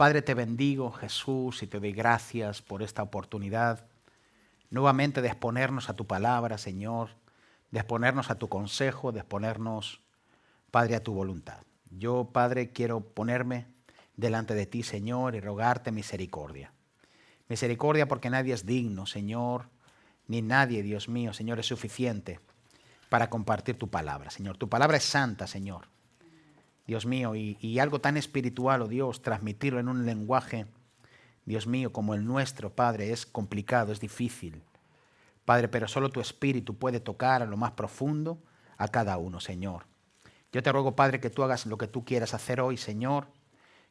Padre, te bendigo, Jesús, y te doy gracias por esta oportunidad nuevamente de exponernos a tu palabra, Señor, de exponernos a tu consejo, de exponernos, Padre, a tu voluntad. Yo, Padre, quiero ponerme delante de ti, Señor, y rogarte misericordia. Misericordia porque nadie es digno, Señor, ni nadie, Dios mío, Señor, es suficiente para compartir tu palabra, Señor. Tu palabra es santa, Señor. Dios mío, y algo tan espiritual, oh Dios, transmitirlo en un lenguaje, Dios mío, como el nuestro, Padre, es complicado, es difícil. Padre, pero solo tu Espíritu puede tocar a lo más profundo a cada uno, Señor. Yo te ruego, Padre, que tú hagas lo que tú quieras hacer hoy, Señor,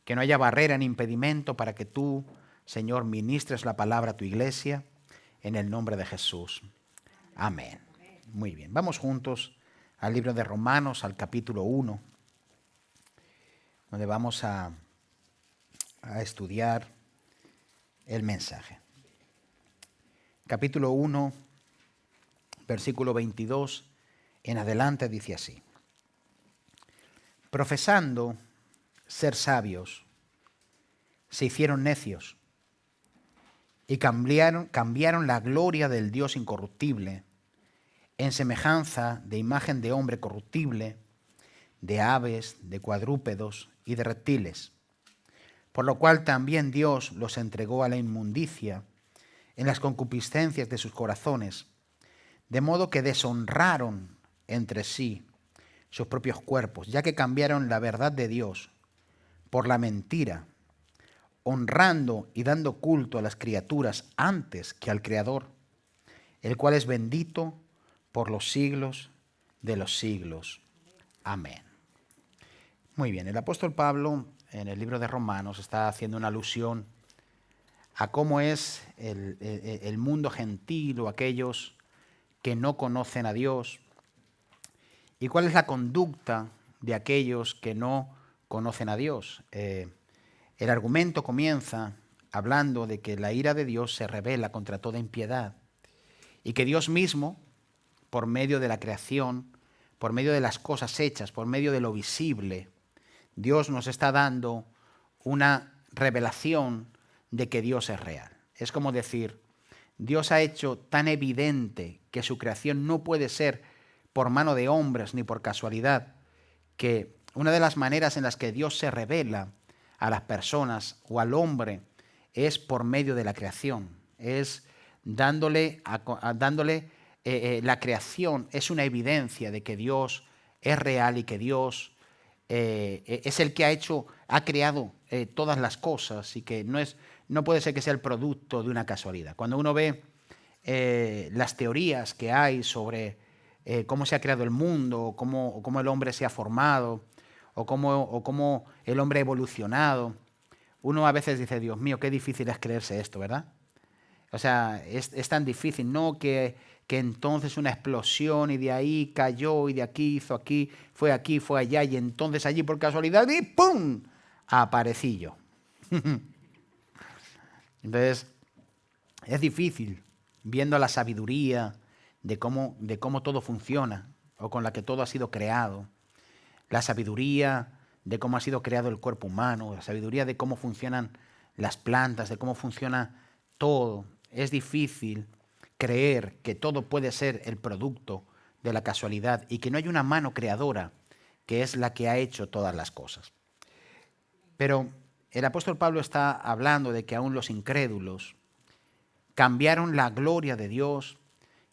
que no haya barrera ni impedimento para que tú, Señor, ministres la palabra a tu iglesia, en el nombre de Jesús. Amén. Muy bien, vamos juntos al libro de Romanos, al capítulo 1, donde vamos a estudiar el mensaje. Capítulo 1, versículo 22 en adelante dice así: profesando ser sabios, se hicieron necios y cambiaron la gloria del Dios incorruptible en semejanza de imagen de hombre corruptible, de aves, de cuadrúpedos y de reptiles, por lo cual también Dios los entregó a la inmundicia en las concupiscencias de sus corazones, de modo que deshonraron entre sí sus propios cuerpos, ya que cambiaron la verdad de Dios por la mentira, honrando y dando culto a las criaturas antes que al Creador, el cual es bendito por los siglos de los siglos. Amén. Muy bien, el apóstol Pablo en el libro de Romanos está haciendo una alusión a cómo es el mundo gentil o aquellos que no conocen a Dios y cuál es la conducta de aquellos que no conocen a Dios. El argumento comienza hablando de que la ira de Dios se revela contra toda impiedad y que Dios mismo, por medio de la creación, por medio de las cosas hechas, por medio de lo visible, Dios nos está dando una revelación de que Dios es real. Es como decir, Dios ha hecho tan evidente que su creación no puede ser por mano de hombres ni por casualidad, que una de las maneras en las que Dios se revela a las personas o al hombre es por medio de la creación, es dándole la creación, es una evidencia de que Dios es real y que Dios es el que ha creado todas las cosas y que no puede ser que sea el producto de una casualidad. Cuando uno ve las teorías que hay sobre cómo se ha creado el mundo, o cómo el hombre se ha formado, o cómo el hombre ha evolucionado, uno a veces dice, Dios mío, qué difícil es creerse esto, ¿verdad? O sea, es tan difícil, ¿no? Que entonces una explosión y de ahí cayó y de aquí hizo aquí, fue allá y entonces allí por casualidad y ¡pum! Aparecí yo. Entonces, es difícil viendo la sabiduría de cómo todo funciona o con la que todo ha sido creado, la sabiduría de cómo ha sido creado el cuerpo humano, la sabiduría de cómo funcionan las plantas, de cómo funciona todo. Es difícil creer que todo puede ser el producto de la casualidad y que no hay una mano creadora que es la que ha hecho todas las cosas. Pero el apóstol Pablo está hablando de que aún los incrédulos cambiaron la gloria de Dios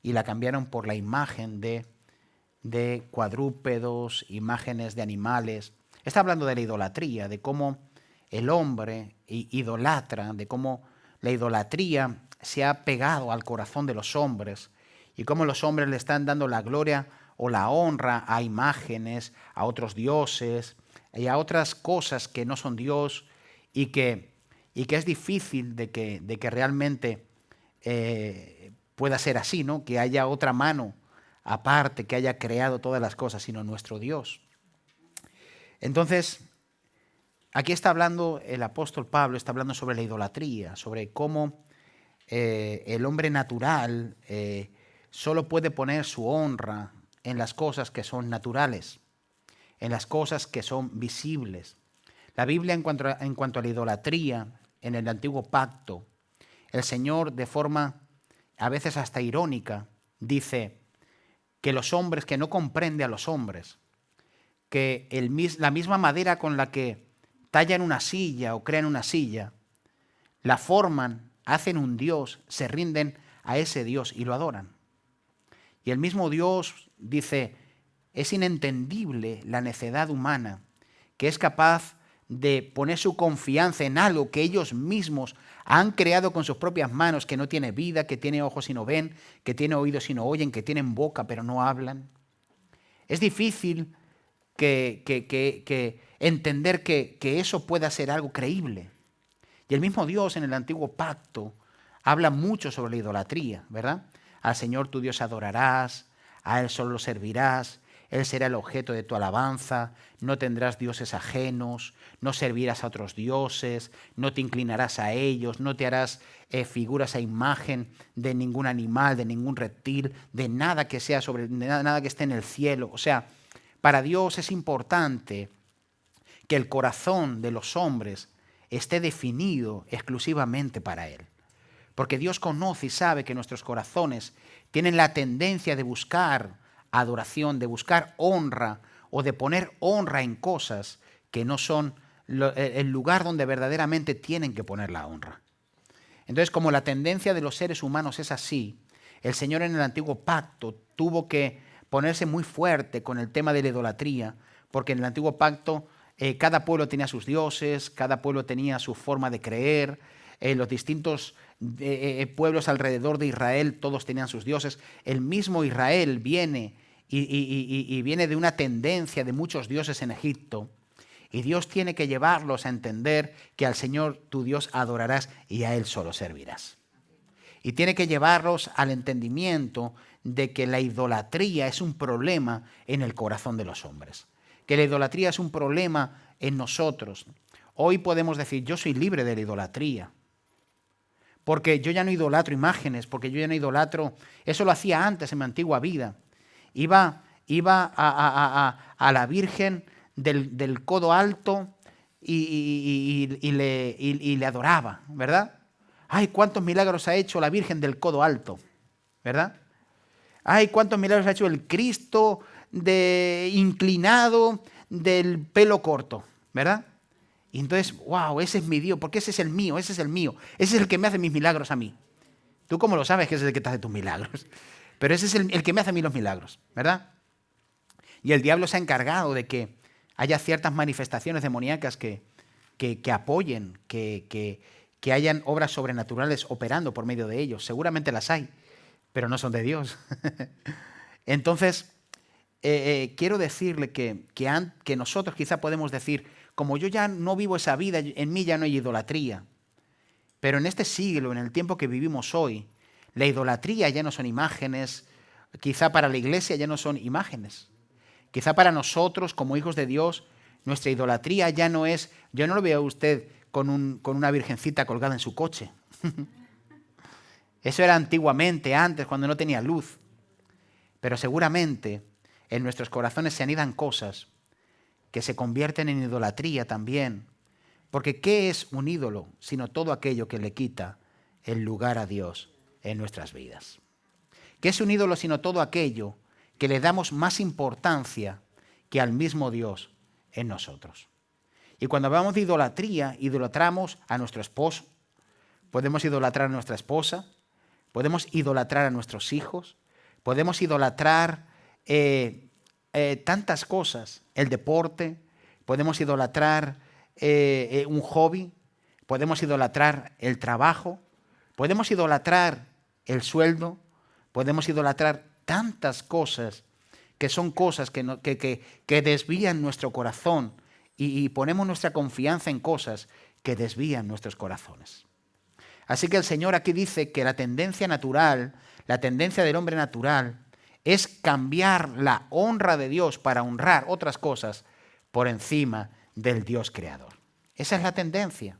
y la cambiaron por la imagen de cuadrúpedos, imágenes de animales. Está hablando de la idolatría, de cómo el hombre idolatra, de cómo la idolatría se ha pegado al corazón de los hombres y cómo los hombres le están dando la gloria o la honra a imágenes, a otros dioses y a otras cosas que no son Dios y que es difícil de que realmente pueda ser así, ¿no? Que haya otra mano aparte que haya creado todas las cosas, sino nuestro Dios. Entonces, aquí está hablando el apóstol Pablo, está hablando sobre la idolatría, sobre cómo el hombre natural solo puede poner su honra en las cosas que son naturales, en las cosas que son visibles. La Biblia en cuanto a la idolatría en el Antiguo Pacto, el Señor de forma a veces hasta irónica dice que los hombres, que no comprende a los hombres, que la misma madera con la que tallan una silla o crean una silla, la forman, hacen un Dios, se rinden a ese Dios y lo adoran. Y el mismo Dios dice, es inentendible la necedad humana que es capaz de poner su confianza en algo que ellos mismos han creado con sus propias manos, que no tiene vida, que tiene ojos y no ven, que tiene oídos y no oyen, que tienen boca pero no hablan. Es difícil que entender que eso pueda ser algo creíble. Y el mismo Dios en el Antiguo Pacto habla mucho sobre la idolatría, ¿verdad? Al Señor tu Dios adorarás, a Él solo servirás, Él será el objeto de tu alabanza, no tendrás dioses ajenos, no servirás a otros dioses, no te inclinarás a ellos, no te harás figuras a imagen de ningún animal, de ningún reptil, de nada que sea nada que esté en el cielo. O sea, para Dios es importante que el corazón de los hombres esté definido exclusivamente para Él. Porque Dios conoce y sabe que nuestros corazones tienen la tendencia de buscar adoración, de buscar honra o de poner honra en cosas que no son el lugar donde verdaderamente tienen que poner la honra. Entonces, como la tendencia de los seres humanos es así, el Señor en el Antiguo Pacto tuvo que ponerse muy fuerte con el tema de la idolatría, porque en el Antiguo Pacto cada pueblo tenía sus dioses, cada pueblo tenía su forma de creer, los distintos pueblos alrededor de Israel todos tenían sus dioses. El mismo Israel viene y viene de una tendencia de muchos dioses en Egipto, y Dios tiene que llevarlos a entender que al Señor tu Dios adorarás y a Él solo servirás. Y tiene que llevarlos al entendimiento de que la idolatría es un problema en el corazón de los hombres, que la idolatría es un problema en nosotros. Hoy podemos decir, yo soy libre de la idolatría, porque yo ya no idolatro imágenes, porque yo ya no idolatro, eso lo hacía antes en mi antigua vida. Iba a la Virgen del codo alto y le adoraba, ¿verdad? Ay, cuántos milagros ha hecho la Virgen del codo alto, ¿verdad? Ay, cuántos milagros ha hecho el Cristo inclinado del pelo corto, ¿verdad? Y entonces, wow, ese es mi Dios, porque ese es el mío, ese es el mío, ese es el que me hace mis milagros a mí. ¿Tú cómo lo sabes que ese es el que te hace tus milagros? Pero ese es el que me hace a mí los milagros, ¿verdad? Y el diablo se ha encargado de que haya ciertas manifestaciones demoníacas que apoyen, que hayan obras sobrenaturales operando por medio de ellos. Seguramente las hay, pero no son de Dios. Entonces, quiero decirle que nosotros quizá podemos decir, como yo ya no vivo esa vida, en mí ya no hay idolatría. Pero en este siglo, en el tiempo que vivimos hoy, la idolatría ya no son imágenes, quizá para la iglesia ya no son imágenes. Quizá para nosotros, como hijos de Dios, nuestra idolatría ya no es, yo no lo veo a usted con una virgencita colgada en su coche. Eso era antiguamente, antes, cuando no tenía luz. Pero seguramente en nuestros corazones se anidan cosas que se convierten en idolatría también. Porque ¿qué es un ídolo sino todo aquello que le quita el lugar a Dios en nuestras vidas? ¿Qué es un ídolo sino todo aquello que le damos más importancia que al mismo Dios en nosotros? Y cuando hablamos de idolatría, idolatramos a nuestro esposo, podemos idolatrar a nuestra esposa, podemos idolatrar a nuestros hijos, podemos idolatrar tantas cosas, el deporte, podemos idolatrar un hobby, podemos idolatrar el trabajo, podemos idolatrar el sueldo, podemos idolatrar tantas cosas que son cosas que desvían nuestro corazón y ponemos nuestra confianza en cosas que desvían nuestros corazones. Así que el Señor aquí dice que la tendencia natural, la tendencia del hombre natural, es cambiar la honra de Dios para honrar otras cosas por encima del Dios creador. Esa es la tendencia.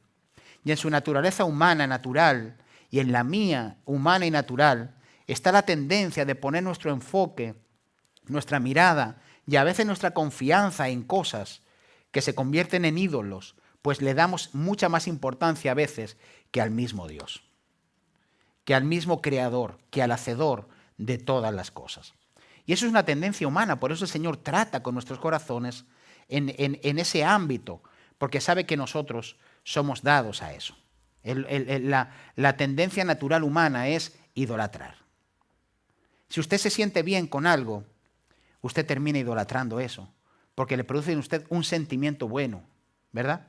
Y en su naturaleza humana, natural, y en la mía, humana y natural, está la tendencia de poner nuestro enfoque, nuestra mirada y a veces nuestra confianza en cosas que se convierten en ídolos pues le damos mucha más importancia a veces que al mismo Dios, que al mismo Creador, que al Hacedor de todas las cosas. Y eso es una tendencia humana, por eso el Señor trata con nuestros corazones en ese ámbito, porque sabe que nosotros somos dados a eso. La tendencia natural humana es idolatrar. Si usted se siente bien con algo, usted termina idolatrando eso, porque le produce en usted un sentimiento bueno, ¿verdad?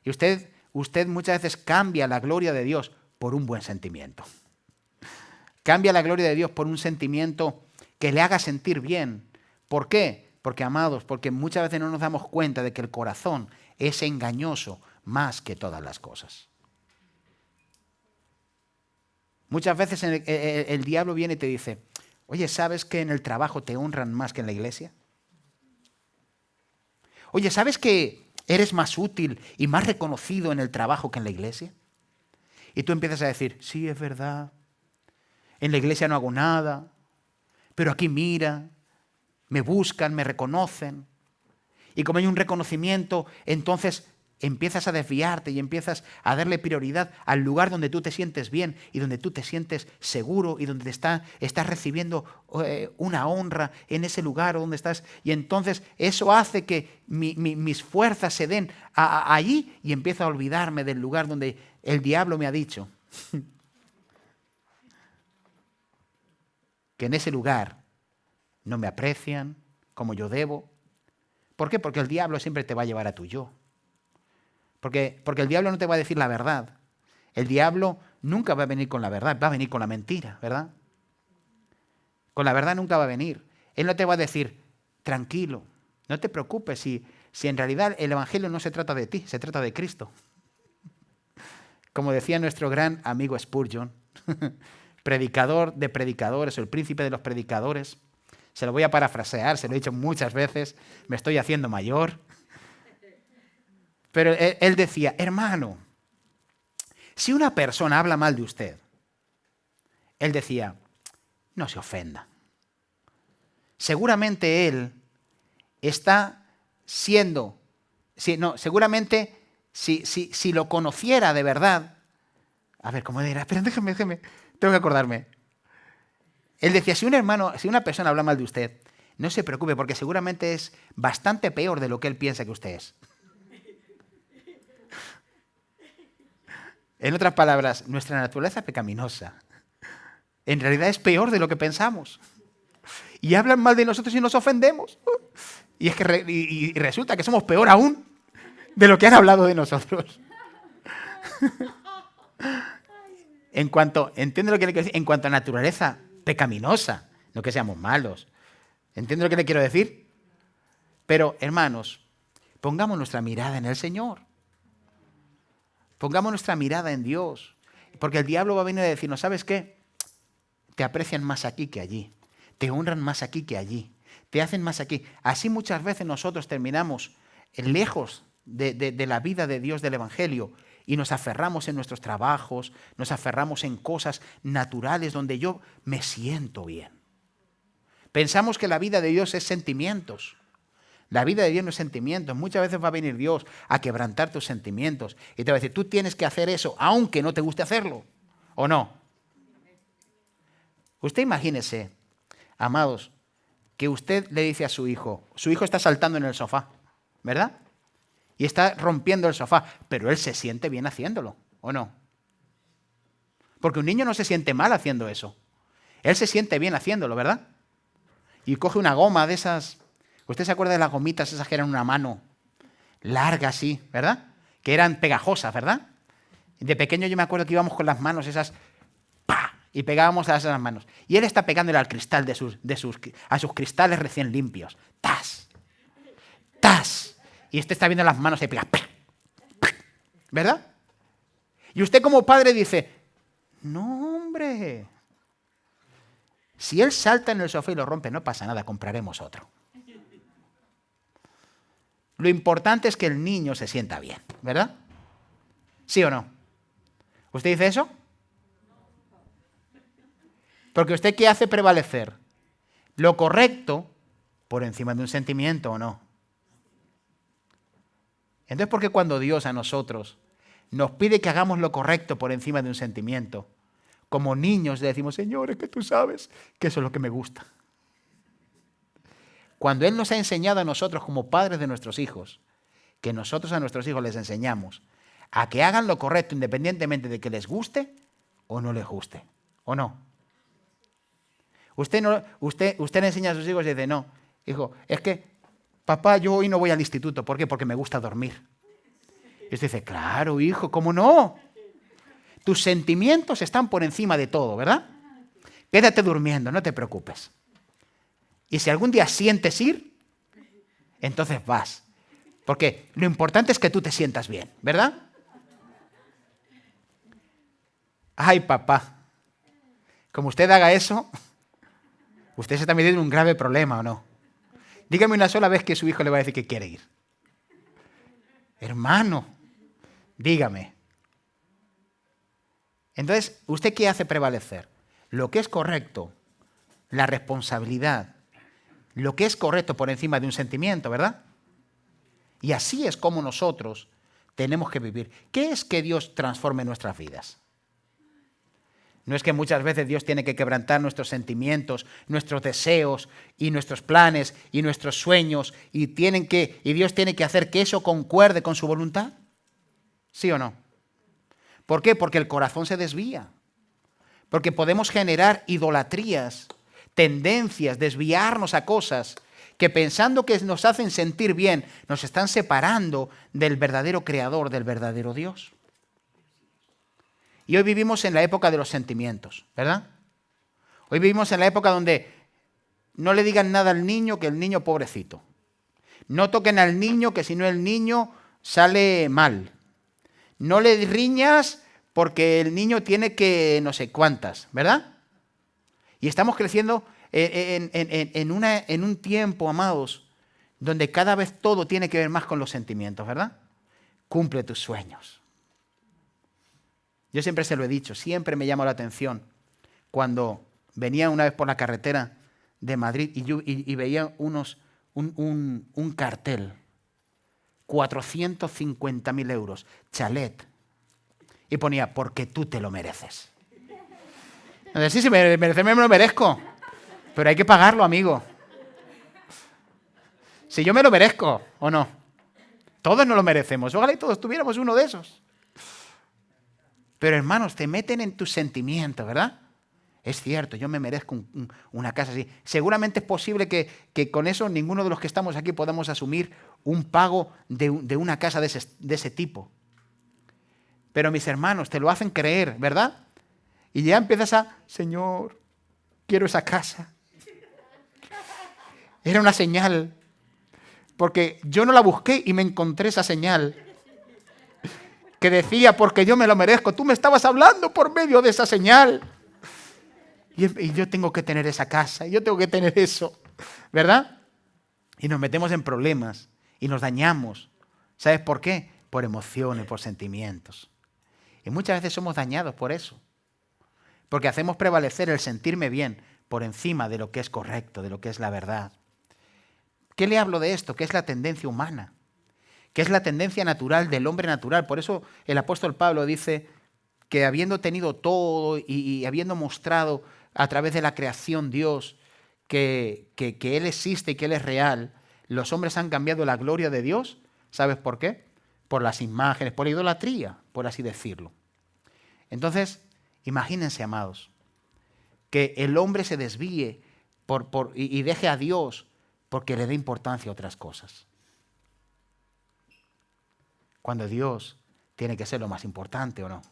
Y usted muchas veces cambia la gloria de Dios por un buen sentimiento. Cambia la gloria de Dios por un sentimiento que le haga sentir bien. ¿Por qué? Porque, amados, porque muchas veces no nos damos cuenta de que el corazón es engañoso más que todas las cosas. Muchas veces el diablo viene y te dice, oye, ¿sabes que en el trabajo te honran más que en la iglesia? Oye, ¿sabes que eres más útil y más reconocido en el trabajo que en la iglesia? Y tú empiezas a decir, sí, es verdad, en la iglesia no hago nada, pero aquí mira, me buscan, me reconocen. Y como hay un reconocimiento, entonces empiezas a desviarte y empiezas a darle prioridad al lugar donde tú te sientes bien y donde tú te sientes seguro y donde estás recibiendo una honra en ese lugar donde estás. Y entonces eso hace que mis fuerzas se den allí y empiezo a olvidarme del lugar donde el diablo me ha dicho que en ese lugar no me aprecian como yo debo. ¿Por qué? Porque el diablo siempre te va a llevar a tu yo. Porque el diablo no te va a decir la verdad. El diablo nunca va a venir con la verdad, va a venir con la mentira, ¿verdad? Con la verdad nunca va a venir. Él no te va a decir, tranquilo, no te preocupes si en realidad el evangelio no se trata de ti, se trata de Cristo. Como decía nuestro gran amigo Spurgeon, predicador de predicadores, o el príncipe de los predicadores, se lo voy a parafrasear, se lo he dicho muchas veces, me estoy haciendo mayor. Pero él decía, hermano, si una persona habla mal de usted, él decía, no se ofenda. Seguramente él está siendo, seguramente si lo conociera de verdad, a ver, ¿cómo era? Espera, déjame, tengo que acordarme. Él decía, si una persona habla mal de usted, no se preocupe porque seguramente es bastante peor de lo que él piensa que usted es. En otras palabras, nuestra naturaleza pecaminosa en realidad es peor de lo que pensamos. Y hablan mal de nosotros y nos ofendemos. Y resulta que somos peor aún de lo que han hablado de nosotros. Entiendo lo que le quiero decir, en cuanto a naturaleza pecaminosa, no que seamos malos. ¿Entiendo lo que le quiero decir? Pero, hermanos, pongamos nuestra mirada en el Señor. Pongamos nuestra mirada en Dios. Porque el diablo va a venir a decirnos, ¿sabes qué? Te aprecian más aquí que allí. Te honran más aquí que allí. Te hacen más aquí. Así muchas veces nosotros terminamos lejos de la vida de Dios, del Evangelio, y nos aferramos en nuestros trabajos, nos aferramos en cosas naturales donde yo me siento bien. Pensamos que la vida de Dios es sentimientos. La vida de Dios no es sentimientos. Muchas veces va a venir Dios a quebrantar tus sentimientos y te va a decir, tú tienes que hacer eso, aunque no te guste hacerlo, ¿o no? Usted imagínese, amados, que usted le dice a su hijo está saltando en el sofá, ¿verdad? Y está rompiendo el sofá, pero él se siente bien haciéndolo, ¿o no? Porque un niño no se siente mal haciendo eso. Él se siente bien haciéndolo, ¿verdad? Y coge una goma de esas. ¿Usted se acuerda de las gomitas esas que eran una mano larga así, ¿verdad? Que eran pegajosas, ¿verdad? De pequeño yo me acuerdo que íbamos con las manos esas, ¡pa! Y pegábamos a esas manos. Y él está pegándole al cristal a sus cristales recién limpios. ¡Tas! ¡Tas! Y usted está viendo las manos y pega, ¿verdad? Y usted como padre dice, no, hombre, si él salta en el sofá y lo rompe, no pasa nada, compraremos otro. Lo importante es que el niño se sienta bien, ¿verdad? ¿Sí o no? ¿Usted dice eso? Porque usted, ¿qué hace prevalecer? ¿Lo correcto por encima de un sentimiento o no? Entonces, ¿por qué cuando Dios a nosotros nos pide que hagamos lo correcto por encima de un sentimiento, como niños le decimos, Señor, es que tú sabes que eso es lo que me gusta? Cuando Él nos ha enseñado a nosotros como padres de nuestros hijos, que nosotros a nuestros hijos les enseñamos a que hagan lo correcto independientemente de que les guste o no les guste, ¿o no? Usted le enseña a sus hijos y dice, no, hijo, es que papá, yo hoy no voy al instituto. ¿Por qué? Porque me gusta dormir. Y usted dice, claro, hijo, ¿cómo no? Tus sentimientos están por encima de todo, ¿verdad? Quédate durmiendo, no te preocupes. Y si algún día sientes ir, entonces vas. Porque lo importante es que tú te sientas bien, ¿verdad? Ay, papá, como usted haga eso, usted se está metiendo en un grave problema, ¿o no? Dígame una sola vez que su hijo le va a decir que quiere ir. Hermano, dígame. Entonces, ¿usted qué hace prevalecer? Lo que es correcto, la responsabilidad, lo que es correcto por encima de un sentimiento, ¿verdad? Y así es como nosotros tenemos que vivir. ¿Qué es que Dios transforme nuestras vidas? No es que muchas veces Dios tiene que quebrantar nuestros sentimientos, nuestros deseos y nuestros planes y nuestros sueños y Dios tiene que hacer que eso concuerde con su voluntad. ¿Sí o no? ¿Por qué? Porque el corazón se desvía. Porque podemos generar idolatrías, tendencias, desviarnos a cosas que pensando que nos hacen sentir bien, nos están separando del verdadero creador, del verdadero Dios. Y hoy vivimos en la época de los sentimientos, ¿verdad? Hoy vivimos en la época donde no le digan nada al niño, que el niño pobrecito. No toquen al niño, que si no el niño sale mal. No le riñas porque el niño tiene que no sé cuántas, ¿verdad? Y estamos creciendo en un tiempo, amados, donde cada vez todo tiene que ver más con los sentimientos, ¿verdad? Cumple tus sueños. Yo siempre se lo he dicho, siempre me llama la atención cuando venía una vez por la carretera de Madrid y veía un cartel, 450.000 euros, chalet, y ponía, porque tú te lo mereces. Entonces, sí, me lo merezco, pero hay que pagarlo, amigo. Si yo me lo merezco, ¿o no? Todos nos lo merecemos, ojalá y todos tuviéramos uno de esos. Pero hermanos, te meten en tus sentimientos, ¿verdad? Es cierto, yo me merezco una casa así. Seguramente es posible que con eso ninguno de los que estamos aquí podamos asumir un pago de una casa de ese tipo. Pero mis hermanos, te lo hacen creer, ¿verdad? Y ya empiezas Señor, quiero esa casa. Era una señal, porque yo no la busqué y me encontré esa señal que decía, porque yo me lo merezco. Tú me estabas hablando por medio de esa señal. Y yo tengo que tener esa casa, y yo tengo que tener eso, ¿verdad? Y nos metemos en problemas y nos dañamos. ¿Sabes por qué? Por emociones, por sentimientos. Y muchas veces somos dañados por eso. Porque hacemos prevalecer el sentirme bien por encima de lo que es correcto, de lo que es la verdad. ¿Qué le hablo de esto? ¿Qué es la tendencia humana? ¿Qué es la tendencia natural del hombre natural? Por eso el apóstol Pablo dice que habiendo tenido todo y habiendo mostrado a través de la creación Dios que Él existe y que Él es real, los hombres han cambiado la gloria de Dios. ¿Sabes por qué? Por las imágenes, por la idolatría, por así decirlo. Entonces, imagínense, amados, que el hombre se desvíe y deje a Dios porque le dé importancia a otras cosas. Cuando Dios tiene que ser lo más importante, ¿o no?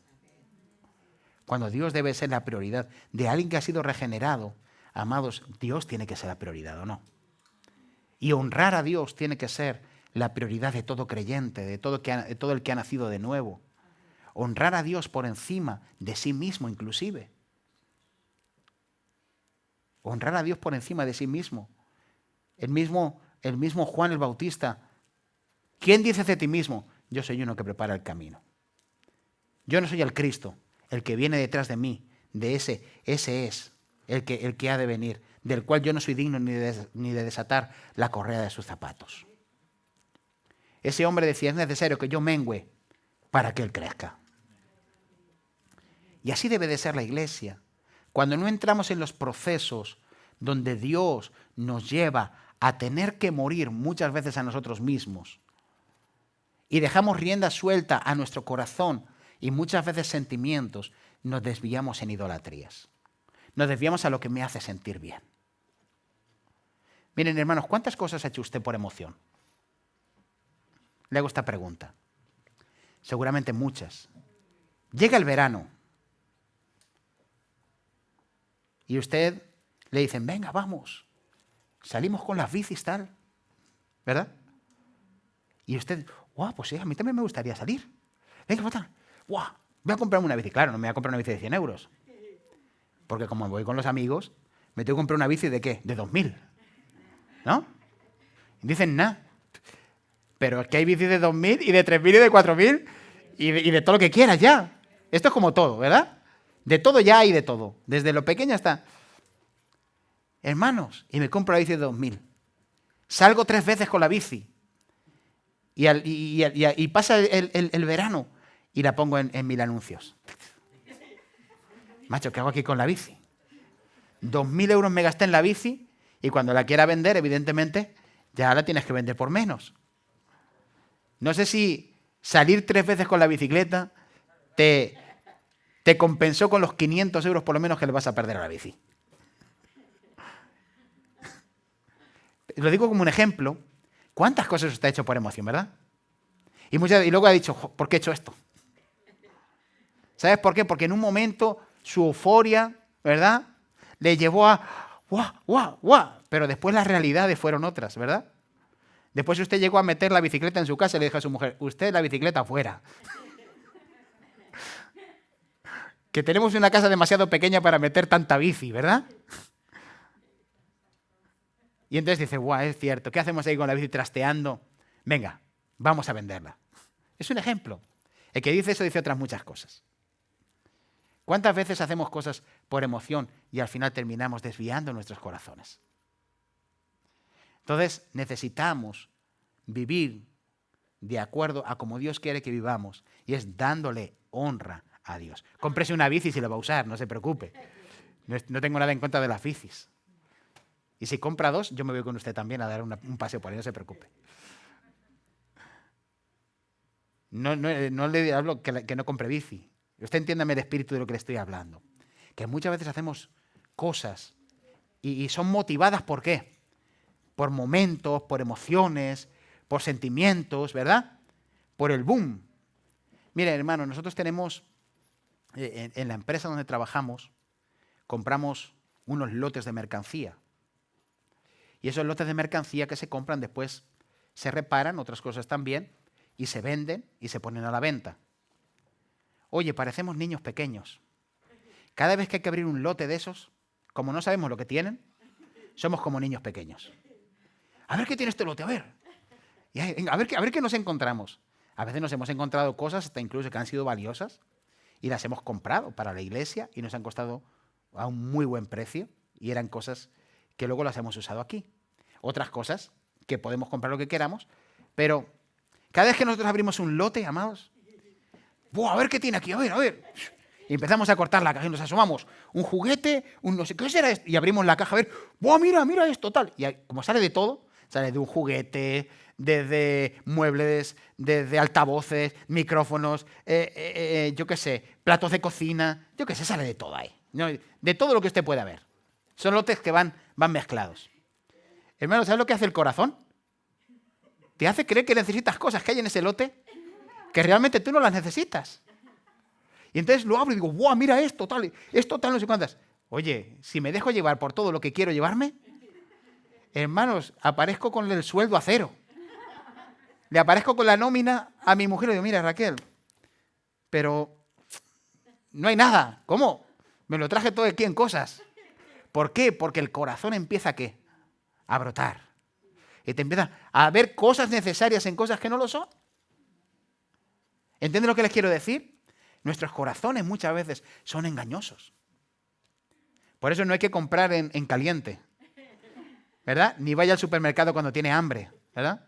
Cuando Dios debe ser la prioridad de alguien que ha sido regenerado, amados, Dios tiene que ser la prioridad, ¿o no? Y honrar a Dios tiene que ser la prioridad de todo creyente, de todo el que ha nacido de nuevo. Honrar a Dios por encima de sí mismo inclusive. Honrar a Dios por encima de sí mismo. El mismo Juan el Bautista. ¿Quién dices de ti mismo? Yo soy uno que prepara el camino. Yo no soy el Cristo, el que viene detrás de mí, ese es el que ha de venir, del cual yo no soy digno ni de desatar la correa de sus zapatos. ese hombre decía, es necesario que yo mengüe para que Él crezca. Y así debe de ser la iglesia. Cuando no entramos en los procesos donde Dios nos lleva a tener que morir muchas veces a nosotros mismos y dejamos rienda suelta a nuestro corazón y muchas veces sentimientos, nos desviamos en idolatrías. Nos desviamos a lo que me hace sentir bien. Miren, hermanos, ¿cuántas cosas ha hecho usted por emoción? Le hago esta pregunta. Seguramente muchas. Llega el verano y usted le dicen, venga, vamos, salimos con las bicis tal, ¿verdad? Y usted, guau, pues sí, a mí también me gustaría salir. Venga, pues, guau, voy a comprarme una bici. Claro, no me voy a comprar una bici de 100 euros. Porque como voy con los amigos, me tengo que comprar una bici de ¿qué? De 2.000. ¿No? Y dicen, nada. Pero es que hay bicis de 2.000 y de 3.000 y de 4.000 y de todo lo que quieras ya. Esto es como todo, ¿verdad? De todo ya hay de todo. Desde lo pequeño hasta... Hermanos, y me compro la bici de 2.000. Salgo 3 veces con la bici. Y pasa el verano y la pongo en 1000 anuncios. Macho, ¿qué hago aquí con la bici? 2.000 euros me gasté en la bici y cuando la quiera vender, evidentemente, ya la tienes que vender por menos. No sé si salir 3 veces con la bicicleta te compensó con los 500 euros por lo menos que le vas a perder a la bici. Lo digo como un ejemplo. ¿Cuántas cosas usted ha hecho por emoción, verdad? Y luego ha dicho, ¿por qué he hecho esto? ¿Sabes por qué? Porque en un momento su euforia, ¿verdad?, le llevó a ¡guau, guau, guau! Pero después las realidades fueron otras, ¿verdad? Después usted llegó a meter la bicicleta en su casa y le dijo a su mujer, usted la bicicleta afuera. Que tenemos una casa demasiado pequeña para meter tanta bici, ¿verdad? Y entonces dice, guau, es cierto, ¿qué hacemos ahí con la bici trasteando? Venga, vamos a venderla. Es un ejemplo. El que dice eso dice otras muchas cosas. ¿Cuántas veces hacemos cosas por emoción y al final terminamos desviando nuestros corazones? Entonces necesitamos vivir de acuerdo a como Dios quiere que vivamos y es dándole honra a Dios. Cómprese una bici si la va a usar, no se preocupe. No tengo nada en contra de las bicis. Y si compra 2, yo me voy con usted también a dar un paseo por ahí, no se preocupe. No le hablo que no compre bici. Usted entiéndame el espíritu de lo que le estoy hablando. Que muchas veces hacemos cosas y son motivadas ¿por qué? Por momentos, por emociones, por sentimientos, ¿verdad? Por el boom. Mire, hermano, nosotros tenemos, en la empresa donde trabajamos, compramos unos lotes de mercancía. Y esos lotes de mercancía que se compran después se reparan, otras cosas también, y se venden y se ponen a la venta. Oye, parecemos niños pequeños. Cada vez que hay que abrir un lote de esos, como no sabemos lo que tienen, somos como niños pequeños. A ver qué tiene este lote, a ver. Y a ver qué nos encontramos. A veces nos hemos encontrado cosas hasta incluso que han sido valiosas y las hemos comprado para la iglesia y nos han costado a un muy buen precio y eran cosas que luego las hemos usado aquí. Otras cosas que podemos comprar lo que queramos, pero cada vez que nosotros abrimos un lote, amados, ¡buah, a ver qué tiene aquí! A ver. Y empezamos a cortar la caja y nos asomamos. Un juguete, un no sé qué será esto. Y abrimos la caja a ver, ¡buah, mira esto, tal! Y como sale de todo, sale de un juguete, desde muebles, desde altavoces, micrófonos, yo qué sé, platos de cocina, yo qué sé, sale de todo ahí. ¿No? De todo lo que usted pueda ver. Son lotes que van mezclados. Hermano, ¿sabes lo que hace el corazón? Te hace creer que necesitas cosas que hay en ese lote que realmente tú no las necesitas. Y entonces lo abro y digo, ¡buah, mira esto, tal, no sé cuántas! Oye, si me dejo llevar por todo lo que quiero llevarme, hermanos, aparezco con el sueldo a cero. Le aparezco con la nómina a mi mujer y le digo, mira, Raquel, pero no hay nada. ¿Cómo? Me lo traje todo aquí en cosas. ¿Por qué? Porque el corazón empieza ¿a qué? A brotar. Y te empieza a ver cosas necesarias en cosas que no lo son. ¿Entienden lo que les quiero decir? Nuestros corazones muchas veces son engañosos. Por eso no hay que comprar en caliente, ¿verdad? Ni vaya al supermercado cuando tiene hambre, ¿verdad?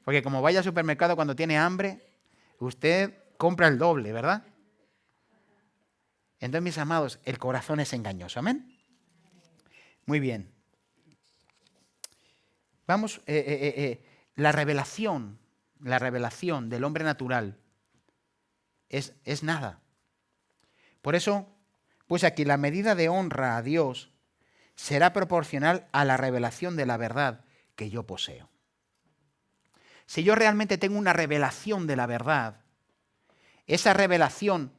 Porque como vaya al supermercado cuando tiene hambre, usted compra el doble, ¿verdad? Entonces, mis amados, el corazón es engañoso. ¿Amén? Muy bien. Vamos, la revelación del hombre natural es nada. Por eso, pues aquí la medida de honra a Dios será proporcional a la revelación de la verdad que yo poseo. Si yo realmente tengo una revelación de la verdad, esa revelación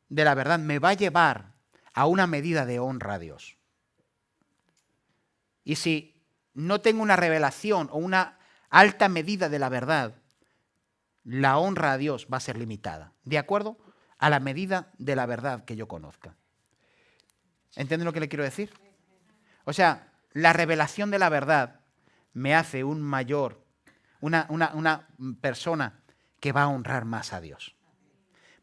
de la verdad me va a llevar a una medida de honra a Dios. Y si no tengo una revelación o una alta medida de la verdad, la honra a Dios va a ser limitada, de acuerdo a la medida de la verdad que yo conozca. ¿Entienden lo que le quiero decir? O sea, la revelación de la verdad me hace una persona que va a honrar más a Dios.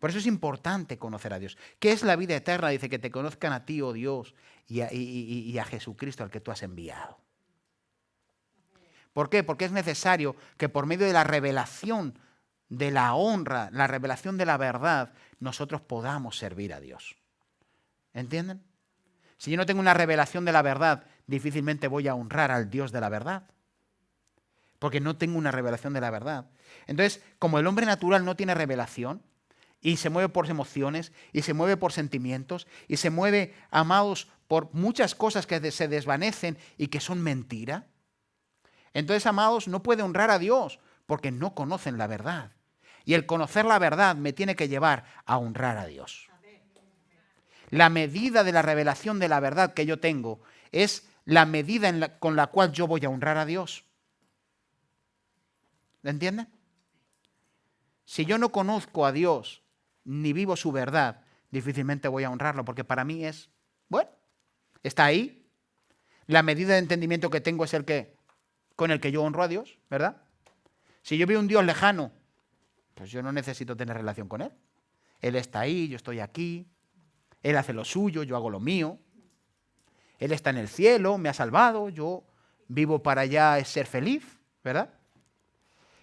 Por eso es importante conocer a Dios. ¿Qué es la vida eterna? Dice que te conozcan a ti, oh Dios, y a Jesucristo al que tú has enviado. ¿Por qué? Porque es necesario que por medio de la revelación de la honra, la revelación de la verdad, nosotros podamos servir a Dios. ¿Entienden? Si yo no tengo una revelación de la verdad, difícilmente voy a honrar al Dios de la verdad. Porque no tengo una revelación de la verdad. Entonces, como el hombre natural no tiene revelación, y se mueve por emociones, y se mueve por sentimientos, y se mueve, amados, por muchas cosas que se desvanecen y que son mentira, entonces, amados, no puede honrar a Dios porque no conocen la verdad. Y el conocer la verdad me tiene que llevar a honrar a Dios. La medida de la revelación de la verdad que yo tengo es la medida con la cual yo voy a honrar a Dios. ¿Me entienden? Si yo no conozco a Dios ni vivo su verdad, difícilmente voy a honrarlo porque para mí es, bueno, está ahí. La medida de entendimiento que tengo es con el que yo honro a Dios, ¿verdad? Si yo veo un Dios lejano, pues yo no necesito tener relación con Él. Él está ahí, yo estoy aquí. Él hace lo suyo, yo hago lo mío. Él está en el cielo, me ha salvado, yo vivo para allá ser feliz, ¿verdad?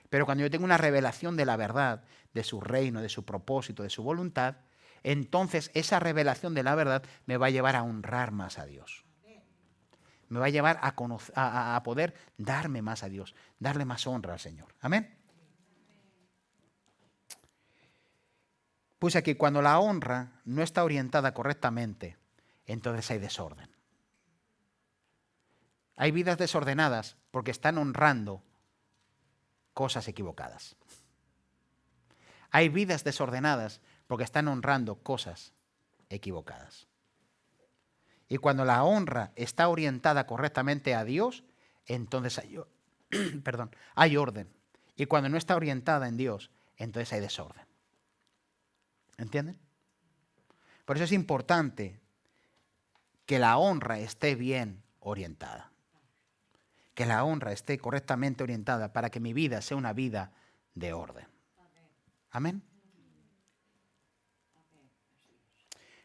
Pero cuando yo tengo una revelación de la verdad, de su reino, de su propósito, de su voluntad, entonces esa revelación de la verdad me va a llevar a honrar más a Dios. Me va a llevar a poder darme más a Dios, darle más honra al Señor. Amén. Pues aquí cuando la honra no está orientada correctamente, entonces hay desorden. Hay vidas desordenadas porque están honrando cosas equivocadas. Hay vidas desordenadas porque están honrando cosas equivocadas. Y cuando la honra está orientada correctamente a Dios, entonces hay orden. Y cuando no está orientada en Dios, entonces hay desorden. ¿Entienden? Por eso es importante que la honra esté bien orientada. Que la honra esté correctamente orientada para que mi vida sea una vida de orden. Amén.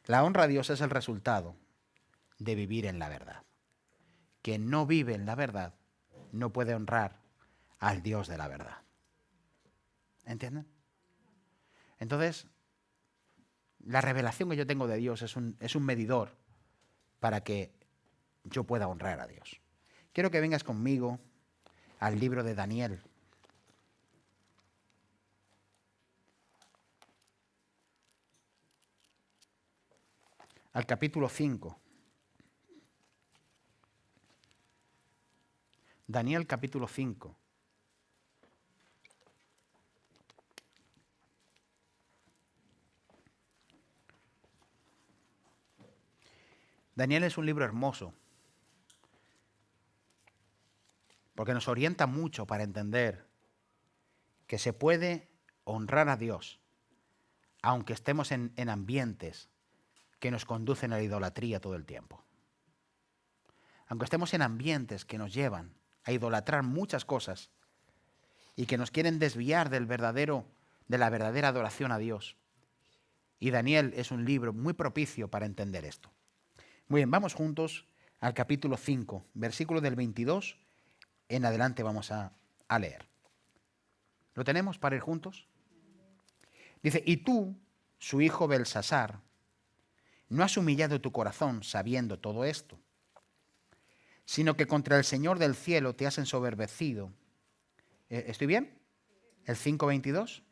La honra a Dios es el resultado de vivir en la verdad. Quien no vive en la verdad no puede honrar al Dios de la verdad. ¿Entienden? Entonces, la revelación que yo tengo de Dios es un medidor para que yo pueda honrar a Dios. Quiero que vengas conmigo al libro de Daniel. Al capítulo 5. Daniel capítulo 5. Daniel es un libro hermoso, porque nos orienta mucho para entender que se puede honrar a Dios, aunque estemos en ambientes que nos conducen a la idolatría todo el tiempo. Aunque estemos en ambientes que nos llevan a idolatrar muchas cosas y que nos quieren desviar de la verdadera adoración a Dios. Y Daniel es un libro muy propicio para entender esto. Muy bien, vamos juntos al capítulo 5, versículo del 22 en adelante vamos a leer. ¿Lo tenemos para ir juntos? Dice, y tú, su hijo Belsasar, no has humillado tu corazón sabiendo todo esto, sino que contra el Señor del cielo te has ensoberbecido. ¿Estoy bien? ¿El 5:22?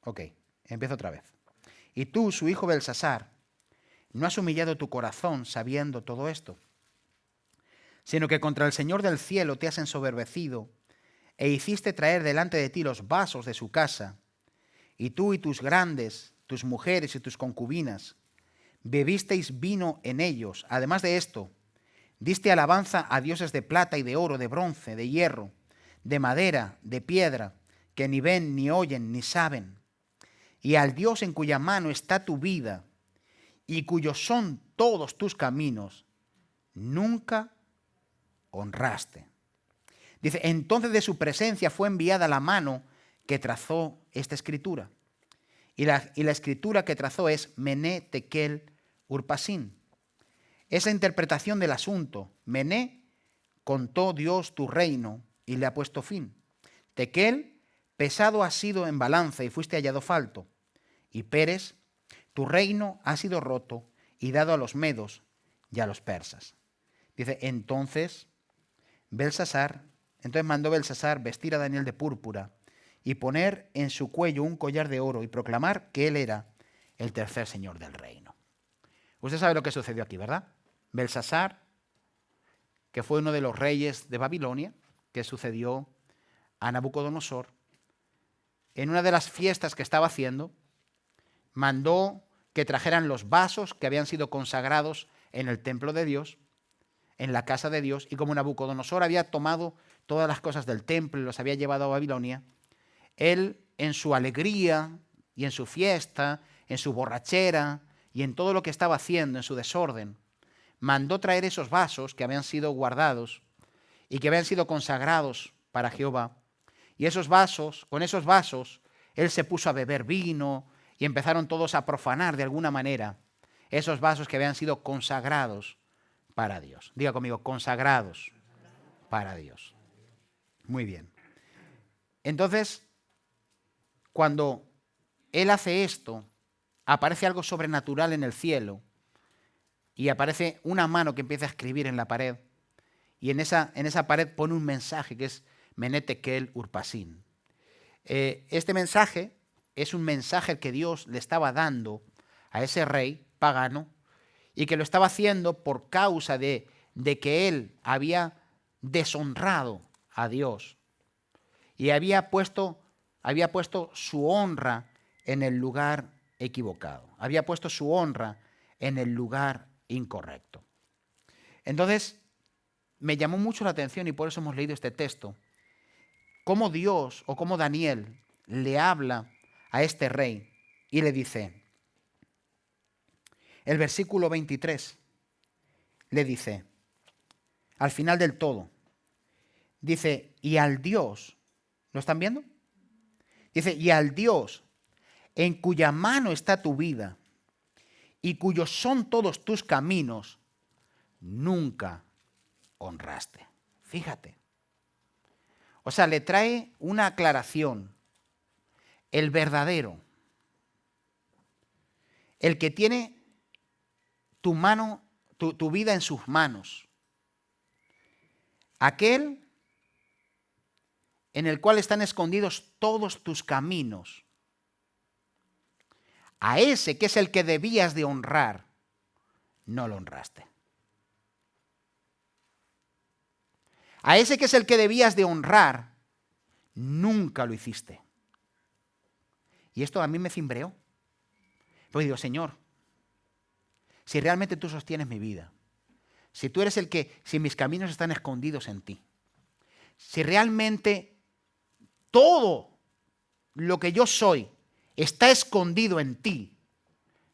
Ok, empiezo otra vez. Y tú, su hijo Belsasar, no has humillado tu corazón sabiendo todo esto, sino que contra el Señor del cielo te has ensoberbecido e hiciste traer delante de ti los vasos de su casa, y tú y tus grandes, tus mujeres y tus concubinas, bebisteis vino en ellos. Además de esto, diste alabanza a dioses de plata y de oro, de bronce, de hierro, de madera, de piedra, que ni ven, ni oyen, ni saben. Y al Dios en cuya mano está tu vida, y cuyos son todos tus caminos, nunca honraste. Dice, entonces de su presencia fue enviada la mano que trazó esta escritura. Y la escritura que trazó es Mené, Tekel, Urpasin. Esa interpretación del asunto, Mené, contó Dios tu reino y le ha puesto fin. Tekel, pesado has sido en balanza y fuiste hallado falto. Y Pérez, tu reino ha sido roto y dado a los medos y a los persas. Dice, entonces mandó Belsasar vestir a Daniel de púrpura y poner en su cuello un collar de oro y proclamar que él era el tercer señor del reino. Usted sabe lo que sucedió aquí, ¿verdad? Belsasar, que fue uno de los reyes de Babilonia, que sucedió a Nabucodonosor, en una de las fiestas que estaba haciendo, mandó que trajeran los vasos que habían sido consagrados en el templo de Dios, en la casa de Dios, y como Nabucodonosor había tomado todas las cosas del templo y los había llevado a Babilonia, él en su alegría y en su fiesta, en su borrachera y en todo lo que estaba haciendo, en su desorden, mandó traer esos vasos que habían sido guardados y que habían sido consagrados para Jehová. Y esos vasos, con esos vasos, él se puso a beber vino y empezaron todos a profanar de alguna manera esos vasos que habían sido consagrados para Dios. Diga conmigo, consagrados para Dios. Muy bien. Entonces, cuando él hace esto, aparece algo sobrenatural en el cielo y aparece una mano que empieza a escribir en la pared y en esa pared pone un mensaje que es Mené, Tekel, Urpasin. Este mensaje es un mensaje que Dios le estaba dando a ese rey pagano y que lo estaba haciendo por causa de que él había deshonrado a Dios y había puesto su honra en el lugar equivocado. Había puesto su honra en el lugar incorrecto. Entonces, me llamó mucho la atención y por eso hemos leído este texto, cómo Dios o cómo Daniel le habla a este rey y le dice, el versículo 23 le dice, al final del todo, dice, y al Dios, ¿lo están viendo? Dice, y al Dios en cuya mano está tu vida y cuyos son todos tus caminos, nunca honraste. Fíjate. O sea, le trae una aclaración. El verdadero, el que tiene tu mano, tu vida en sus manos, aquel en el cual están escondidos todos tus caminos, a ese que es el que debías de honrar, no lo honraste. A ese que es el que debías de honrar, nunca lo hiciste. Y esto a mí me cimbreó. Porque digo, Señor, si realmente tú sostienes mi vida, si tú eres si mis caminos están escondidos en ti, si realmente todo lo que yo soy está escondido en ti,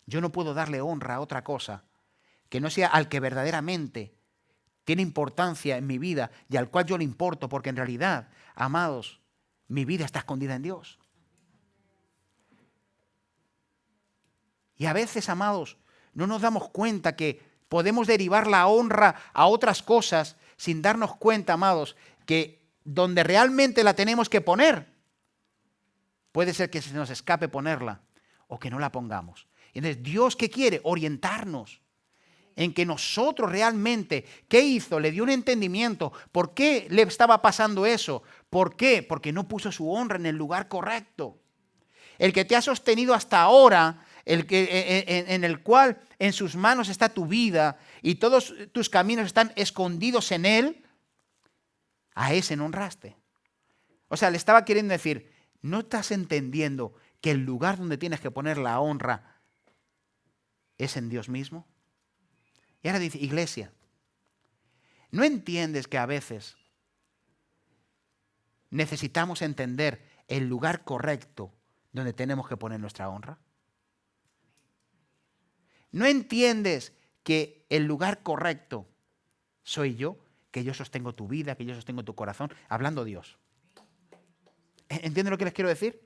yo no puedo darle honra a otra cosa que no sea al que verdaderamente tiene importancia en mi vida y al cual yo le importo, porque en realidad, amados, mi vida está escondida en Dios. Y a veces, amados, no nos damos cuenta que podemos derivar la honra a otras cosas sin darnos cuenta, amados, que donde realmente la tenemos que poner, puede ser que se nos escape ponerla o que no la pongamos. Entonces, ¿Dios qué quiere? Orientarnos en que nosotros realmente, ¿qué hizo? Le dio un entendimiento. ¿Por qué le estaba pasando eso? ¿Por qué? Porque no puso su honra en el lugar correcto. El que te ha sostenido hasta ahora, en el cual en sus manos está tu vida y todos tus caminos están escondidos en él, a ese no honraste. O sea, le estaba queriendo decir, ¿no estás entendiendo que el lugar donde tienes que poner la honra es en Dios mismo? Y ahora dice, iglesia, ¿no entiendes que a veces necesitamos entender el lugar correcto donde tenemos que poner nuestra honra? ¿No entiendes que el lugar correcto soy yo? Que yo sostengo tu vida, que yo sostengo tu corazón, hablando Dios. ¿Entiendes lo que les quiero decir?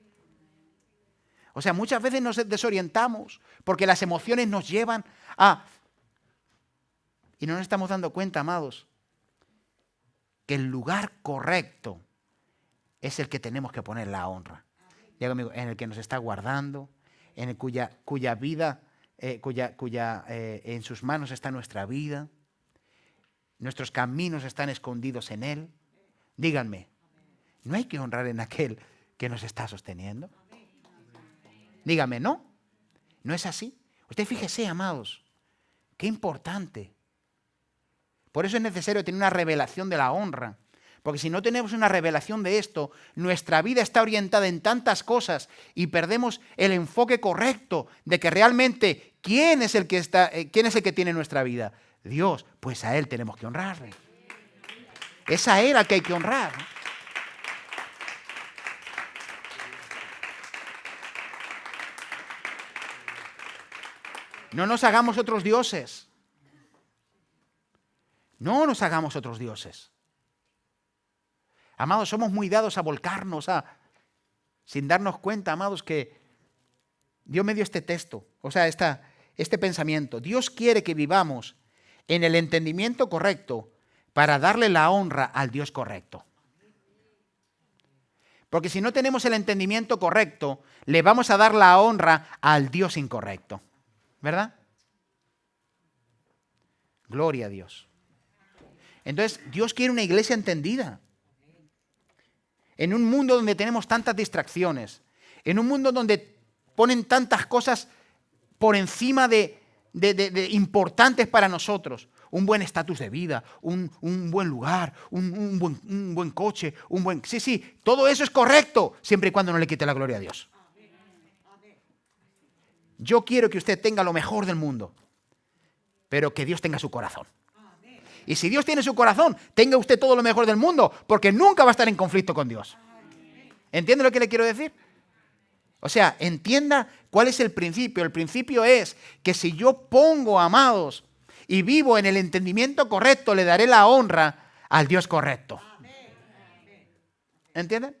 O sea, muchas veces nos desorientamos porque las emociones nos llevan a... Y no nos estamos dando cuenta, amados, que el lugar correcto es el que tenemos que poner la honra. Diga conmigo, en el que nos está guardando, en el cuya vida, en sus manos está nuestra vida. Nuestros caminos están escondidos en Él. Díganme, ¿no hay que honrar en aquel que nos está sosteniendo? Dígame, ¿no? ¿No es así? Usted fíjese, amados, qué importante. Por eso es necesario tener una revelación de la honra. Porque si no tenemos una revelación de esto, nuestra vida está orientada en tantas cosas y perdemos el enfoque correcto de que realmente ¿quién es el que tiene nuestra vida? Dios, pues a Él tenemos que honrarle. Es a Él al que hay que honrar. No nos hagamos otros dioses. No nos hagamos otros dioses. Amados, somos muy dados a volcarnos, sin darnos cuenta, amados, que Dios me dio este texto, o sea, este pensamiento. Dios quiere que vivamos en el entendimiento correcto para darle la honra al Dios correcto. Porque si no tenemos el entendimiento correcto, le vamos a dar la honra al Dios incorrecto. ¿Verdad? Gloria a Dios. Entonces, Dios quiere una iglesia entendida. En un mundo donde tenemos tantas distracciones, en un mundo donde ponen tantas cosas por encima de importantes para nosotros, un buen estatus de vida, un buen lugar, un buen coche, Sí, todo eso es correcto, siempre y cuando no le quite la gloria a Dios. Yo quiero que usted tenga lo mejor del mundo, pero que Dios tenga su corazón. Y si Dios tiene su corazón, tenga usted todo lo mejor del mundo, porque nunca va a estar en conflicto con Dios. ¿Entiende lo que le quiero decir? O sea, entienda cuál es el principio. El principio es que si yo pongo, amados, y vivo en el entendimiento correcto, le daré la honra al Dios correcto. ¿Entienden?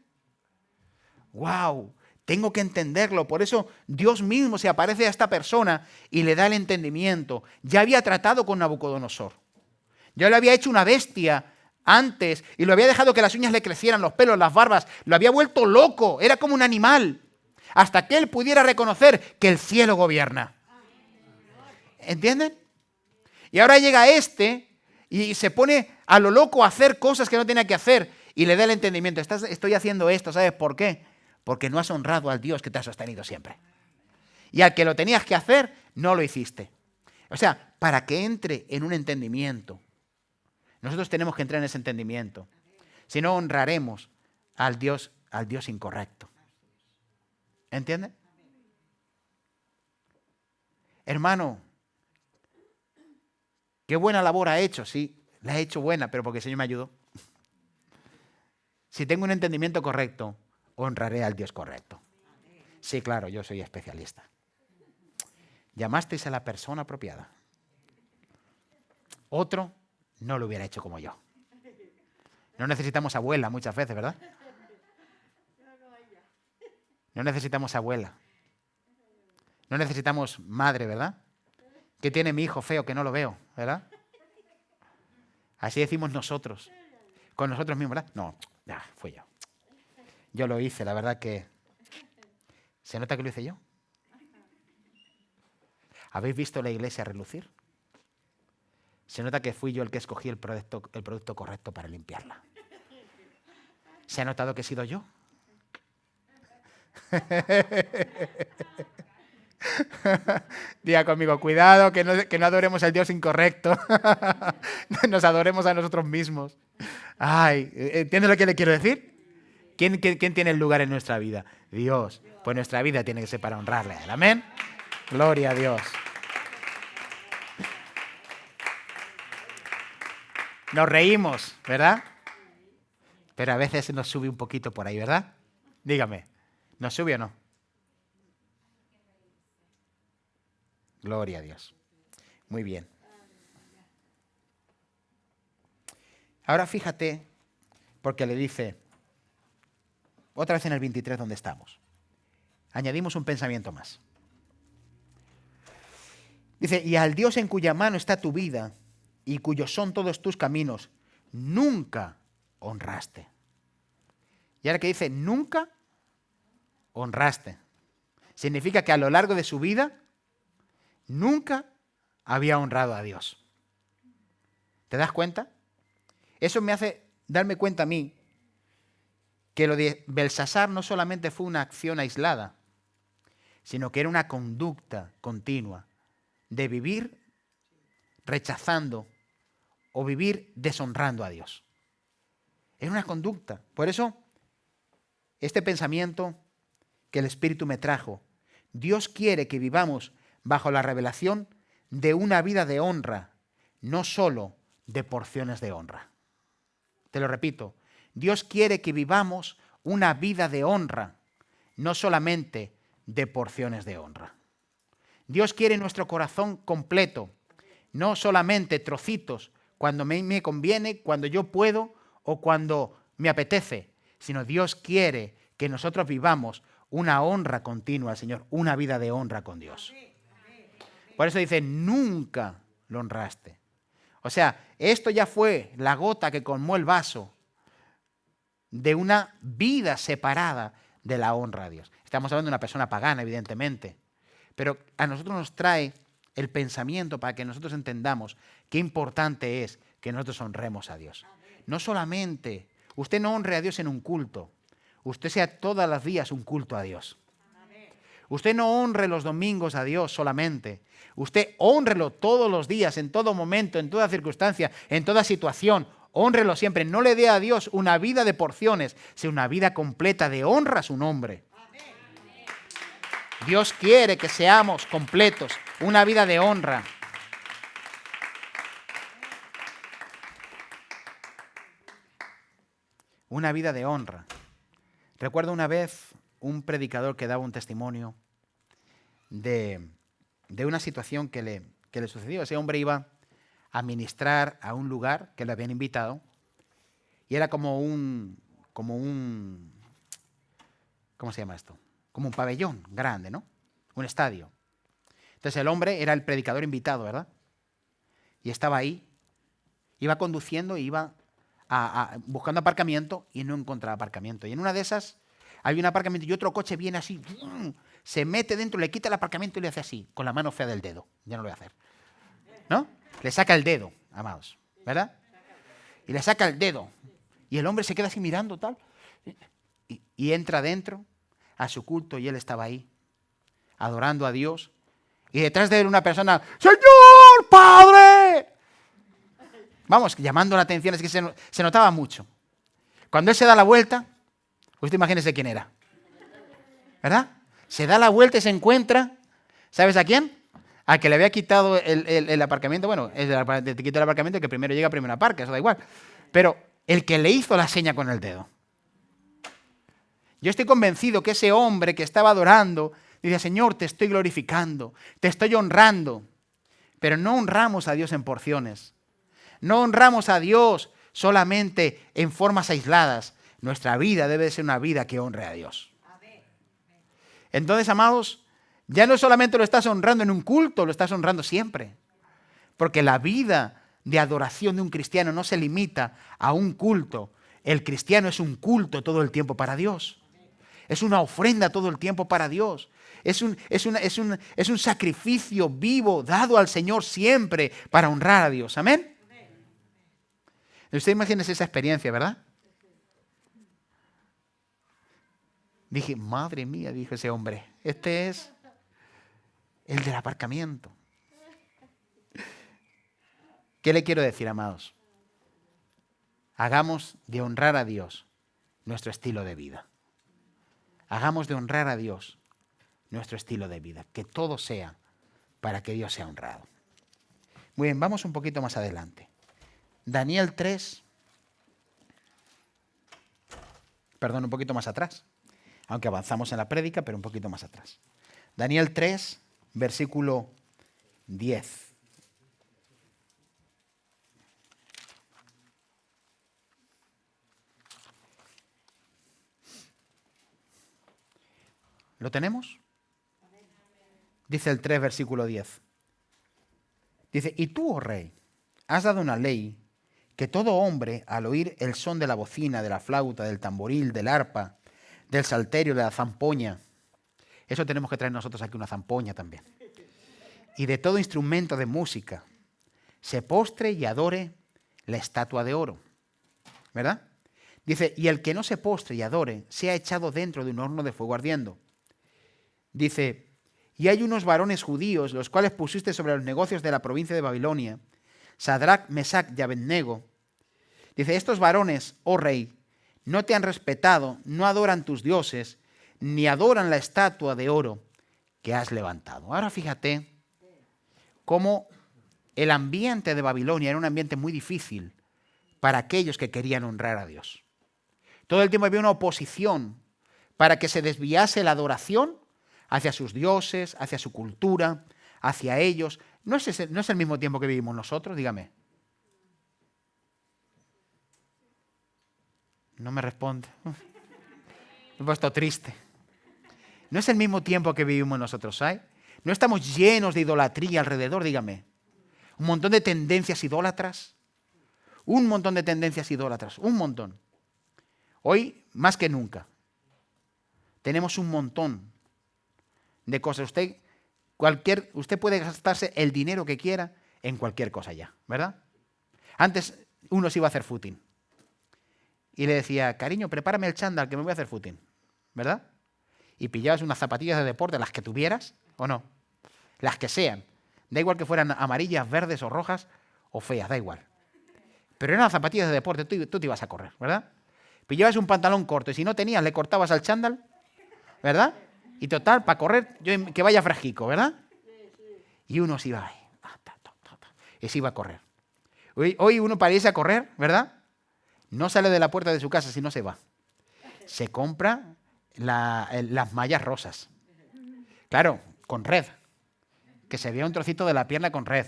¡Wow! Tengo que entenderlo. Por eso Dios mismo se aparece a esta persona y le da el entendimiento. Ya había tratado con Nabucodonosor. Ya le había hecho una bestia antes y lo había dejado que las uñas le crecieran, los pelos, las barbas. Lo había vuelto loco. Era como un animal. Hasta que él pudiera reconocer que el cielo gobierna. ¿Entienden? Y ahora llega y se pone a lo loco a hacer cosas que no tenía que hacer y le da el entendimiento. Estoy haciendo esto, ¿sabes por qué? Porque no has honrado al Dios que te ha sostenido siempre. Y al que lo tenías que hacer, no lo hiciste. O sea, para que entre en un entendimiento, nosotros tenemos que entrar en ese entendimiento. Si no, honraremos al Dios incorrecto. ¿Entienden? Hermano, qué buena labor ha hecho. Sí, la he hecho buena, pero porque el Señor me ayudó. Si tengo un entendimiento correcto, honraré al Dios correcto. Sí, claro, yo soy especialista. Llamasteis a la persona apropiada. Otro no lo hubiera hecho como yo. No necesitamos abuela muchas veces, ¿verdad? No necesitamos abuela. No necesitamos madre, ¿verdad? ¿Qué tiene mi hijo feo que no lo veo, verdad? Así decimos nosotros. Con nosotros mismos, ¿verdad? No, Fui yo. Yo lo hice, la verdad que... ¿Se nota que lo hice yo? ¿Habéis visto la iglesia relucir? Se nota que fui yo el que escogí el producto correcto para limpiarla. ¿Se ha notado que he sido yo? Diga conmigo, cuidado, que no adoremos al Dios incorrecto. Nos adoremos a nosotros mismos. Ay, ¿entiendes lo que le quiero decir? ¿Quién tiene el lugar en nuestra vida? Dios. Pues nuestra vida tiene que ser para honrarle a Él. Amén. Gloria a Dios. Nos reímos, ¿verdad? Pero a veces nos sube un poquito por ahí, ¿verdad? Dígame, ¿nos sube o no? Gloria a Dios. Muy bien. Ahora fíjate, porque le dice, otra vez en el 23 donde estamos, añadimos un pensamiento más. Dice, y al Dios en cuya mano está tu vida y cuyos son todos tus caminos, nunca honraste. Y ahora que dice, nunca honraste. Significa que a lo largo de su vida, nunca había honrado a Dios. ¿Te das cuenta? Eso me hace darme cuenta a mí que lo de Belsasar no solamente fue una acción aislada, sino que era una conducta continua de vivir rechazando o vivir deshonrando a Dios. Era una conducta. Por eso, este pensamiento que el Espíritu me trajo, Dios quiere que vivamos bajo la revelación de una vida de honra, no solo de porciones de honra. Te lo repito, Dios quiere que vivamos una vida de honra, no solamente de porciones de honra. Dios quiere nuestro corazón completo, no solamente trocitos, cuando me conviene, cuando yo puedo o cuando me apetece, sino Dios quiere que nosotros vivamos una honra continua al Señor, una vida de honra con Dios. Por eso dice, nunca lo honraste. O sea, esto ya fue la gota que colmó el vaso de una vida separada de la honra a Dios. Estamos hablando de una persona pagana, evidentemente, pero a nosotros nos trae el pensamiento para que nosotros entendamos qué importante es que nosotros honremos a Dios. No solamente, usted no honre a Dios en un culto, usted sea todos los días un culto a Dios. Usted no honre los domingos a Dios solamente. Usted hónrelo todos los días, en todo momento, en toda circunstancia, en toda situación. Hónrelo siempre. No le dé a Dios una vida de porciones, sino una vida completa de honra a su nombre. Dios quiere que seamos completos, una vida de honra. Una vida de honra. Recuerdo una vez un predicador que daba un testimonio de una situación que le sucedió. Ese hombre iba a ministrar a un lugar que le habían invitado y era como un ¿cómo se llama esto? Como un pabellón grande, ¿no? Un estadio. Entonces el hombre era el predicador invitado, ¿verdad? Y estaba ahí, iba conduciendo, iba buscando aparcamiento y no encontraba aparcamiento. Y en una de esas hay un aparcamiento y otro coche viene así, se mete dentro, le quita el aparcamiento y le hace así, con la mano fea del dedo. Ya no lo voy a hacer. ¿No? Le saca el dedo, amados, ¿verdad? Y le saca el dedo. Y el hombre se queda así mirando, tal. Y entra dentro a su culto y él estaba ahí, adorando a Dios. Y detrás de él una persona, ¡Señor, Padre! Vamos, llamando la atención, es que se notaba mucho. Cuando él se da la vuelta, usted imagínese quién era. ¿Verdad? Se da la vuelta y se encuentra, ¿sabes a quién? Al que le había quitado el aparcamiento. Bueno, te quita el aparcamiento, el que primero llega, primero aparca, eso da igual. Pero el que le hizo la seña con el dedo. Yo estoy convencido que ese hombre que estaba adorando, dice, Señor, te estoy glorificando, te estoy honrando. Pero no honramos a Dios en porciones. No honramos a Dios solamente en formas aisladas. Nuestra vida debe ser una vida que honre a Dios. Entonces, amados, ya no solamente lo estás honrando en un culto, lo estás honrando siempre. Porque la vida de adoración de un cristiano no se limita a un culto El cristiano es un culto todo el tiempo para Dios. Es una ofrenda todo el tiempo para Dios. Es un sacrificio vivo dado al Señor siempre para honrar a Dios. Amén. Usted imagínese esa experiencia, ¿verdad? Dije, madre mía, dijo ese hombre, este es el del aparcamiento. ¿Qué le quiero decir, amados? Hagamos de honrar a Dios nuestro estilo de vida. Hagamos de honrar a Dios nuestro estilo de vida. Que todo sea para que Dios sea honrado. Muy bien, vamos un poquito más adelante. Daniel 3. Perdón, un poquito más atrás. Aunque avanzamos en la prédica, pero un poquito más atrás. Daniel 3, versículo 10. ¿Lo tenemos? Dice el 3, versículo 10. Dice, y tú, oh rey, has dado una ley que todo hombre, al oír el son de la bocina, de la flauta, del tamboril, del arpa, del salterio, de la zampoña, eso tenemos que traer nosotros aquí una zampoña también, y de todo instrumento de música, se postre y adore la estatua de oro. ¿Verdad? Dice, y el que no se postre y adore, sea echado dentro de un horno de fuego ardiendo. Dice, y hay unos varones judíos, los cuales pusiste sobre los negocios de la provincia de Babilonia, Sadrach, Mesach y Abednego. Dice, estos varones, oh rey, no te han respetado, no adoran tus dioses, ni adoran la estatua de oro que has levantado. Ahora fíjate cómo el ambiente de Babilonia era un ambiente muy difícil para aquellos que querían honrar a Dios. Todo el tiempo había una oposición para que se desviase la adoración hacia sus dioses, hacia su cultura, hacia ellos. ¿No es el mismo tiempo que vivimos nosotros? Dígame. No me responde. Me he puesto triste. ¿No es el mismo tiempo que vivimos nosotros? ¿Hay? ¿No estamos llenos de idolatría alrededor? Dígame. Un montón de tendencias idólatras. Un montón de tendencias idólatras. Un montón. Hoy, más que nunca, tenemos un montón de cosas. Usted puede gastarse el dinero que quiera en cualquier cosa ya, ¿verdad? Antes uno se iba a hacer footing. Y le decía, cariño, prepárame el chándal que me voy a hacer footing, ¿verdad? Y pillabas unas zapatillas de deporte, las que tuvieras, o no, las que sean. Da igual que fueran amarillas, verdes o rojas o feas, da igual. Pero eran zapatillas de deporte, tú te ibas a correr, ¿verdad? Pillabas un pantalón corto y si no tenías, le cortabas al chándal, ¿verdad? Y total, para correr, que vaya fresquico, ¿verdad? Y uno se iba ahí, y se iba a correr. Hoy uno para irse a correr, ¿verdad? No sale de la puerta de su casa si no se va. Se compra las mallas rosas. Claro, con red. Que se vea un trocito de la pierna con red.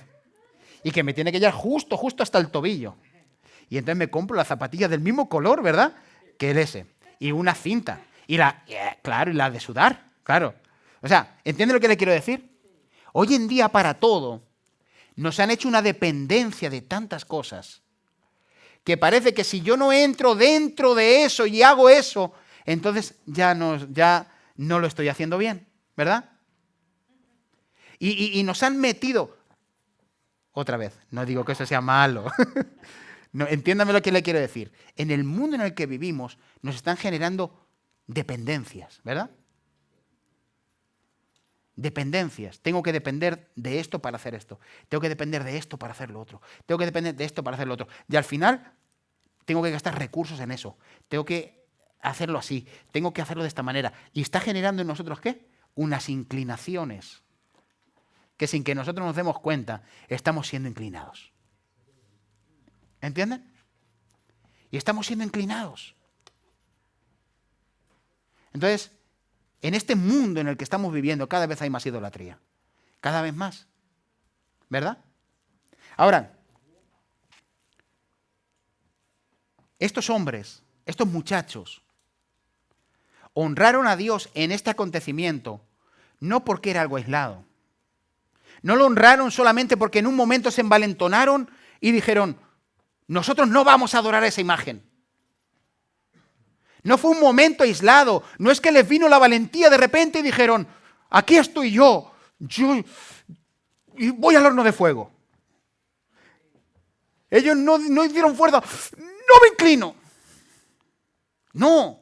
Y que me tiene que llegar justo hasta el tobillo. Y entonces me compro las zapatillas del mismo color, ¿verdad? Que el ese. Y una cinta. Y la de sudar, claro. O sea, ¿entiende lo que le quiero decir? Hoy en día para todo nos han hecho una dependencia de tantas cosas que parece que si yo no entro dentro de eso y hago eso, entonces ya no lo estoy haciendo bien, ¿verdad? Y nos han metido, otra vez, no digo que eso sea malo, no, entiéndame lo que le quiero decir. En el mundo en el que vivimos nos están generando dependencias, ¿verdad? Dependencias. Tengo que depender de esto para hacer esto. Tengo que depender de esto para hacer lo otro. Tengo que depender de esto para hacer lo otro. Y al final tengo que gastar recursos en eso. Tengo que hacerlo así. Tengo que hacerlo de esta manera. Y está generando en nosotros, ¿qué? Unas inclinaciones que sin que nosotros nos demos cuenta estamos siendo inclinados. ¿Entienden? Y estamos siendo inclinados. Entonces, en este mundo en el que estamos viviendo, cada vez hay más idolatría. Cada vez más. ¿Verdad? Ahora, estos hombres, estos muchachos, honraron a Dios en este acontecimiento, no porque era algo aislado. No lo honraron solamente porque en un momento se envalentonaron y dijeron, nosotros no vamos a adorar a esa imagen. No fue un momento aislado. No es que les vino la valentía de repente y dijeron, aquí estoy yo y voy al horno de fuego. Ellos no hicieron fuerza. No me inclino. No.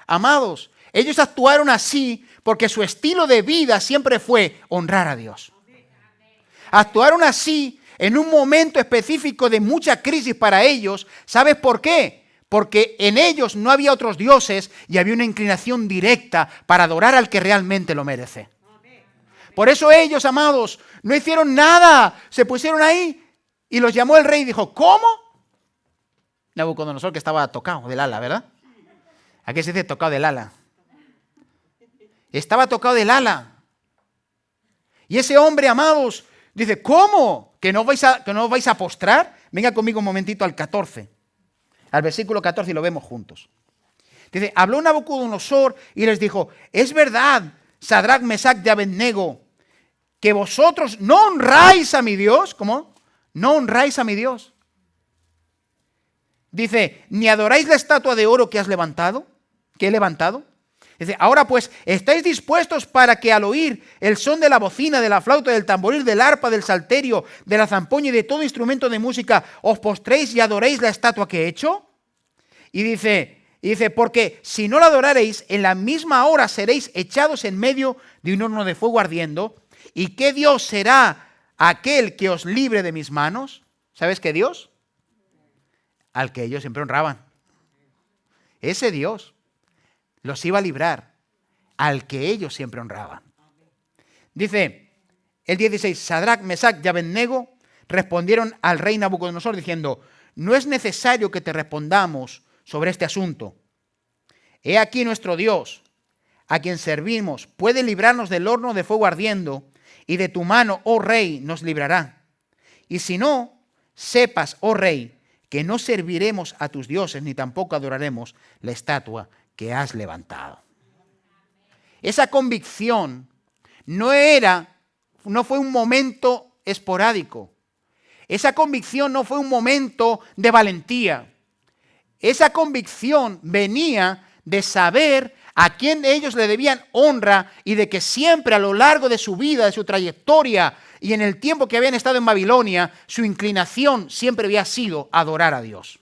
Amados, ellos actuaron así porque su estilo de vida siempre fue honrar a Dios. Actuaron así en un momento específico de mucha crisis para ellos. ¿Sabes por qué? Porque en ellos no había otros dioses y había una inclinación directa para adorar al que realmente lo merece. Por eso ellos, amados, no hicieron nada. Se pusieron ahí y los llamó el rey y dijo, ¿cómo? Nabucodonosor, que estaba tocado del ala, ¿verdad? ¿A qué se dice tocado del ala? Estaba tocado del ala. Y ese hombre, amados, dice, ¿cómo? ¿Que no os vais a postrar? Venga conmigo un momentito al 14. Al versículo 14 y lo vemos juntos. Dice, habló Nabucodonosor y les dijo, es verdad, Sadrac, Mesac y Abednego, que vosotros no honráis a mi Dios. ¿Cómo? No honráis a mi Dios. Dice, ni adoráis la estatua de oro que he levantado. Dice, ahora pues, ¿estáis dispuestos para que al oír el son de la bocina, de la flauta, del tamboril, del arpa, del salterio, de la zampoña y de todo instrumento de música, os postréis y adoréis la estatua que he hecho? Y dice, porque si no la adoraréis, en la misma hora seréis echados en medio de un horno de fuego ardiendo. ¿Y qué Dios será aquel que os libre de mis manos? ¿Sabes qué Dios? Al que ellos siempre honraban. Ese Dios los iba a librar, al que ellos siempre honraban. Dice el 16, Sadrac, Mesac y Abednego respondieron al rey Nabucodonosor diciendo, no es necesario que te respondamos sobre este asunto. He aquí nuestro Dios, a quien servimos, puede librarnos del horno de fuego ardiendo, y de tu mano, oh rey, nos librará. Y si no, sepas, oh rey, que no serviremos a tus dioses, ni tampoco adoraremos la estatua que has levantado. Esa convicción no fue un momento esporádico. Esa convicción no fue un momento de valentía. Esa convicción venía de saber a quién ellos le debían honra y de que siempre a lo largo de su vida, de su trayectoria y en el tiempo que habían estado en Babilonia, su inclinación siempre había sido adorar a Dios.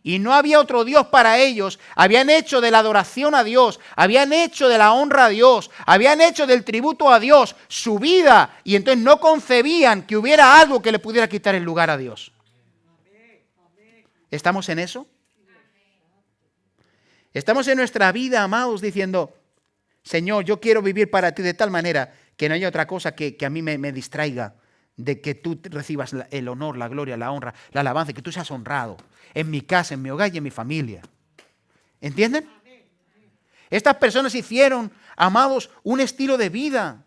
Y no había otro Dios para ellos. Habían hecho de la adoración a Dios, habían hecho de la honra a Dios, habían hecho del tributo a Dios su vida, y entonces no concebían que hubiera algo que le pudiera quitar el lugar a Dios. ¿Estamos en eso? Estamos en nuestra vida, amados, diciendo, Señor, yo quiero vivir para ti de tal manera que no haya otra cosa que a mí me distraiga de que tú recibas el honor, la gloria, la honra, la alabanza, que tú seas honrado en mi casa, en mi hogar y en mi familia. ¿Entienden? Estas personas hicieron, amados, un estilo de vida.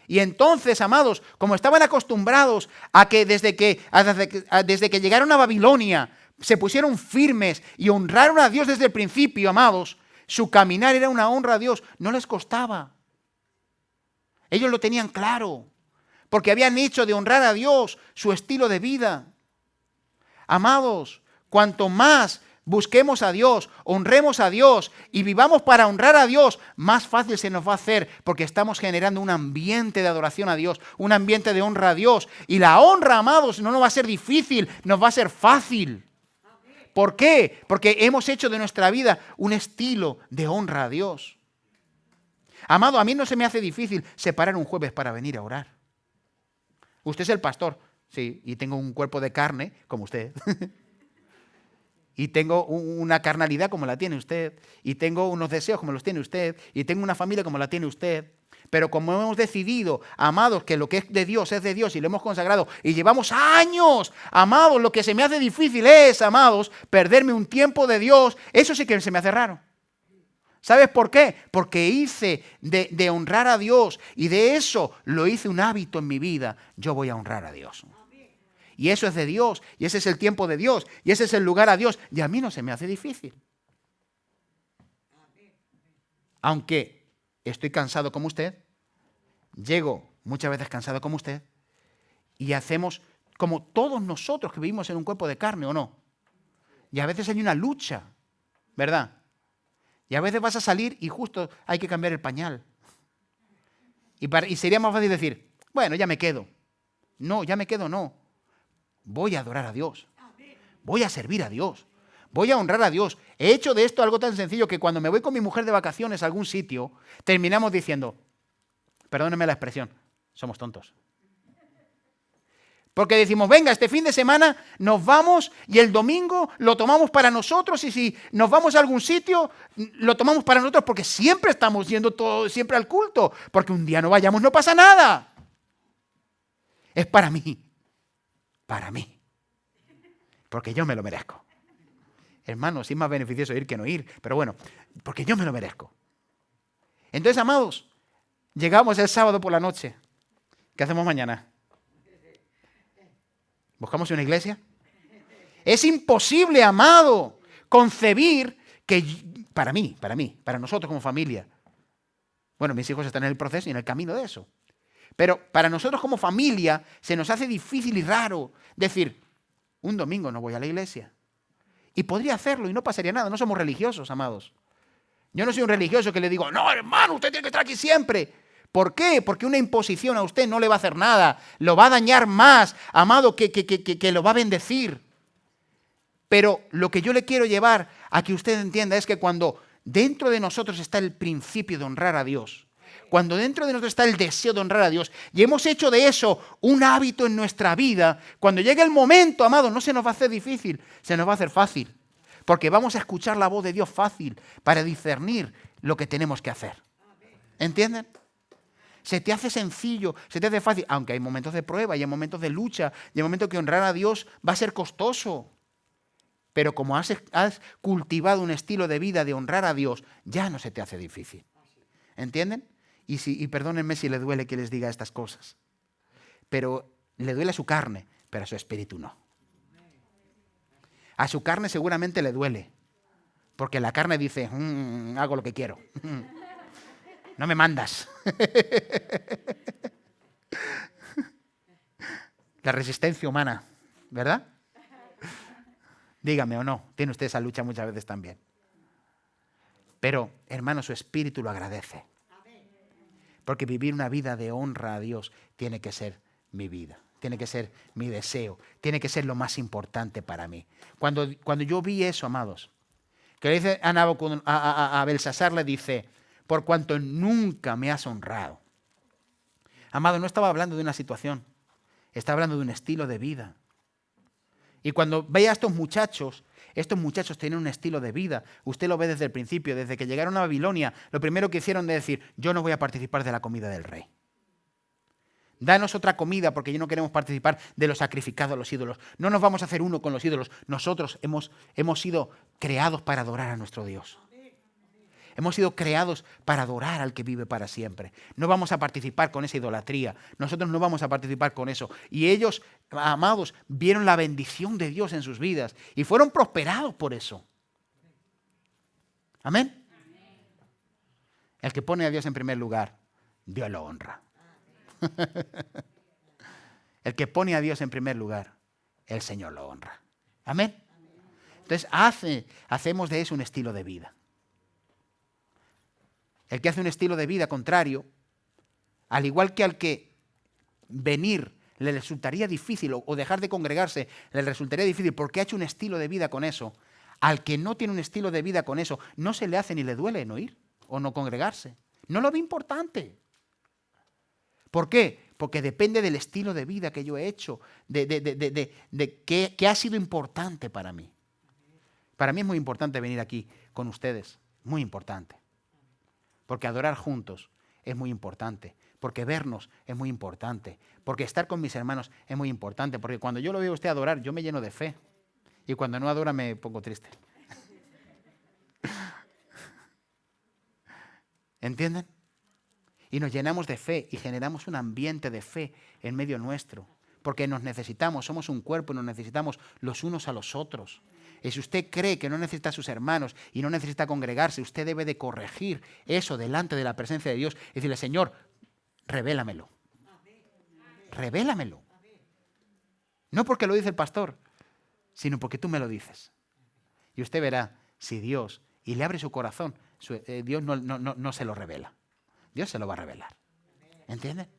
Y entonces, amados, como estaban acostumbrados a que desde que llegaron a Babilonia se pusieron firmes y honraron a Dios desde el principio, amados, su caminar era una honra a Dios, no les costaba. Ellos lo tenían claro, porque habían hecho de honrar a Dios su estilo de vida. Amados, cuanto más busquemos a Dios, honremos a Dios y vivamos para honrar a Dios, más fácil se nos va a hacer, porque estamos generando un ambiente de adoración a Dios, un ambiente de honra a Dios. Y la honra, amados, no nos va a ser difícil, nos va a ser fácil. ¿Por qué? Porque hemos hecho de nuestra vida un estilo de honra a Dios. Amado, a mí no se me hace difícil separar un jueves para venir a orar. Usted es el pastor, sí, y tengo un cuerpo de carne como usted. Y tengo una carnalidad como la tiene usted. Y tengo unos deseos como los tiene usted. Y tengo una familia como la tiene usted. Pero como hemos decidido, amados, que lo que es de Dios y lo hemos consagrado y llevamos años, amados, lo que se me hace difícil es, amados, perderme un tiempo de Dios. Eso sí que se me hace raro. ¿Sabes por qué? Porque hice de honrar a Dios y de eso lo hice un hábito en mi vida. Yo voy a honrar a Dios. Y eso es de Dios, y ese es el tiempo de Dios, y ese es el lugar a Dios. Y a mí no se me hace difícil. Aunque estoy cansado como usted, llego muchas veces cansado como usted, y hacemos como todos nosotros que vivimos en un cuerpo de carne, ¿o no? Y a veces hay una lucha, ¿verdad? Y a veces vas a salir y justo hay que cambiar el pañal. Y sería más fácil decir, bueno, ya me quedo. No, ya me quedo, no. Voy a adorar a Dios. Voy a servir a Dios. Voy a honrar a Dios. He hecho de esto algo tan sencillo que cuando me voy con mi mujer de vacaciones a algún sitio, terminamos diciendo, perdónenme la expresión, somos tontos. Porque decimos, venga, este fin de semana nos vamos y el domingo lo tomamos para nosotros y si nos vamos a algún sitio, lo tomamos para nosotros porque siempre estamos yendo siempre al culto. Porque un día no vayamos, no pasa nada. Es para mí. Para mí. Porque yo me lo merezco. Hermanos, sí es más beneficioso ir que no ir, pero bueno, porque yo me lo merezco. Entonces, amados, llegamos el sábado por la noche. ¿Qué hacemos mañana? ¿Buscamos una iglesia? Es imposible, amado, concebir que, para nosotros como familia, bueno, mis hijos están en el proceso y en el camino de eso, pero para nosotros como familia se nos hace difícil y raro decir, un domingo no voy a la iglesia. Y podría hacerlo y no pasaría nada, no somos religiosos, amados. Yo no soy un religioso que le digo, no, hermano, usted tiene que estar aquí siempre. ¿Por qué? Porque una imposición a usted no le va a hacer nada, lo va a dañar más, amado, que lo va a bendecir. Pero lo que yo le quiero llevar a que usted entienda es que cuando dentro de nosotros está el principio de honrar a Dios, cuando dentro de nosotros está el deseo de honrar a Dios y hemos hecho de eso un hábito en nuestra vida, cuando llegue el momento, amado, no se nos va a hacer difícil, se nos va a hacer fácil. Porque vamos a escuchar la voz de Dios fácil para discernir lo que tenemos que hacer. ¿Entienden? Se te hace sencillo, se te hace fácil, aunque hay momentos de prueba, y hay momentos de lucha, y hay momentos que honrar a Dios va a ser costoso. Pero como has cultivado un estilo de vida de honrar a Dios, ya no se te hace difícil. ¿Entienden? Y perdónenme si le duele que les diga estas cosas. Pero le duele a su carne, pero a su espíritu no. A su carne seguramente le duele. Porque la carne dice, hago lo que quiero. No me mandas. La resistencia humana, ¿verdad? Dígame o no, tiene usted esa lucha muchas veces también. Pero, hermano, su espíritu lo agradece. Porque vivir una vida de honra a Dios tiene que ser mi vida, tiene que ser mi deseo, tiene que ser lo más importante para mí. Cuando yo vi eso, amados, que le dice a Belsasar, le dice, por cuanto nunca me has honrado. Amado, no estaba hablando de una situación, estaba hablando de un estilo de vida. Y cuando veía a estos muchachos tienen un estilo de vida. Usted lo ve desde el principio, desde que llegaron a Babilonia, lo primero que hicieron de decir, yo no voy a participar de la comida del rey. Danos otra comida porque ya no queremos participar de lo sacrificado a los ídolos. No nos vamos a hacer uno con los ídolos. Nosotros hemos sido creados para adorar a nuestro Dios. Hemos sido creados para adorar al que vive para siempre. No vamos a participar con esa idolatría. Nosotros no vamos a participar con eso. Y ellos, amados, vieron la bendición de Dios en sus vidas y fueron prosperados por eso. Amén. El que pone a Dios en primer lugar, Dios lo honra. El que pone a Dios en primer lugar, el Señor lo honra. Amén. Entonces hacemos de eso un estilo de vida. El que hace un estilo de vida contrario, al igual que al que venir le resultaría difícil o dejar de congregarse le resultaría difícil porque ha hecho un estilo de vida con eso, al que no tiene un estilo de vida con eso, no se le hace ni le duele no ir o no congregarse. No lo ve importante. ¿Por qué? Porque depende del estilo de vida que yo he hecho, de qué ha sido importante para mí. Para mí es muy importante venir aquí con ustedes, muy importante. Porque adorar juntos es muy importante. Porque vernos es muy importante. Porque estar con mis hermanos es muy importante. Porque cuando yo lo veo a usted adorar, yo me lleno de fe. Y cuando no adora me pongo triste. ¿Entienden? Y nos llenamos de fe y generamos un ambiente de fe en medio nuestro. Porque nos necesitamos, somos un cuerpo y nos necesitamos los unos a los otros. Y si usted cree que no necesita a sus hermanos y no necesita congregarse, usted debe de corregir eso delante de la presencia de Dios y decirle, Señor, revélamelo. Revélamelo. No porque lo dice el pastor, sino porque tú me lo dices. Y usted verá si Dios y le abre su corazón, Dios no se lo revela. Dios se lo va a revelar. ¿Entienden?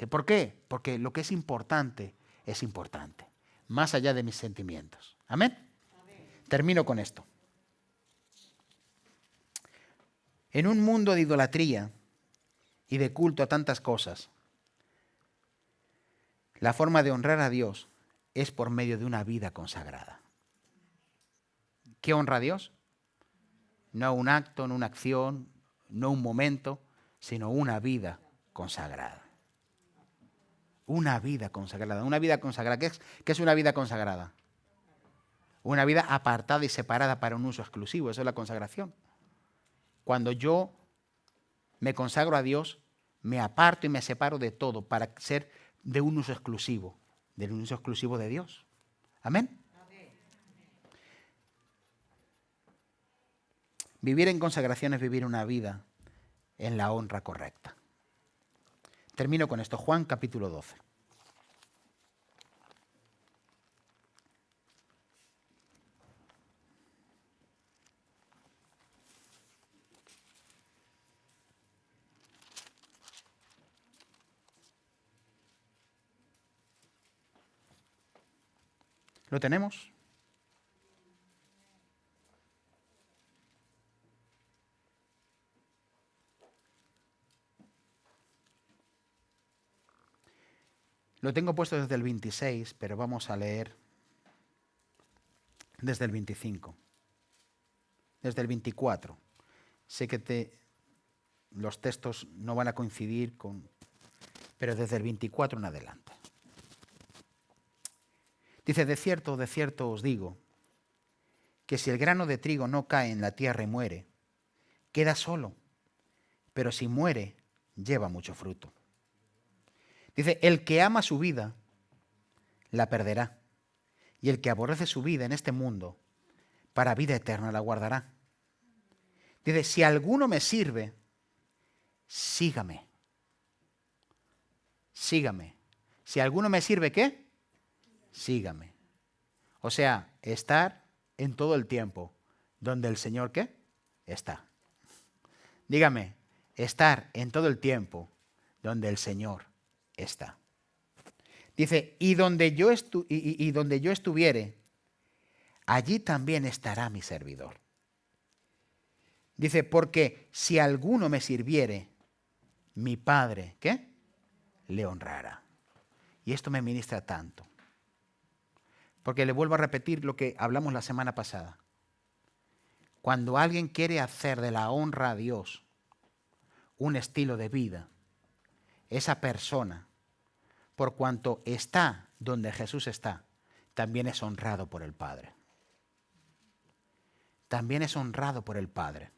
¿Por qué? Porque lo que es importante, más allá de mis sentimientos. ¿Amén? Termino con esto. En un mundo de idolatría y de culto a tantas cosas, la forma de honrar a Dios es por medio de una vida consagrada. ¿Qué honra a Dios? No un acto, no una acción, no un momento, sino una vida consagrada. Una vida consagrada. Una vida consagrada. ¿Qué es una vida consagrada? Una vida apartada y separada para un uso exclusivo. Eso es la consagración. Cuando yo me consagro a Dios, me aparto y me separo de todo para ser de un uso exclusivo, del uso exclusivo de Dios. ¿Amén? Vivir en consagración es vivir una vida en la honra correcta. Termino con esto. Juan capítulo 12. ¿Lo tenemos? Lo tengo puesto desde el 26, pero vamos a leer desde el 25. Desde el 24. Sé que los textos no van a coincidir pero desde el 24 en adelante. Dice, de cierto os digo, que si el grano de trigo no cae en la tierra y muere, queda solo, pero si muere, lleva mucho fruto. Dice, el que ama su vida, la perderá, y el que aborrece su vida en este mundo, para vida eterna la guardará. Dice, si alguno me sirve, sígame. Sígame. Si alguno me sirve, ¿qué? Sígame. O sea, estar en todo el tiempo donde el Señor, ¿qué? Está. Dígame, estar en todo el tiempo donde el Señor está. Dice, y donde yo estuviere, allí también estará mi servidor. Dice, porque si alguno me sirviere, mi Padre, ¿qué? Le honrará. Y esto me ministra tanto. Porque le vuelvo a repetir lo que hablamos la semana pasada. Cuando alguien quiere hacer de la honra a Dios un estilo de vida, esa persona, por cuanto está donde Jesús está, también es honrado por el Padre. También es honrado por el Padre.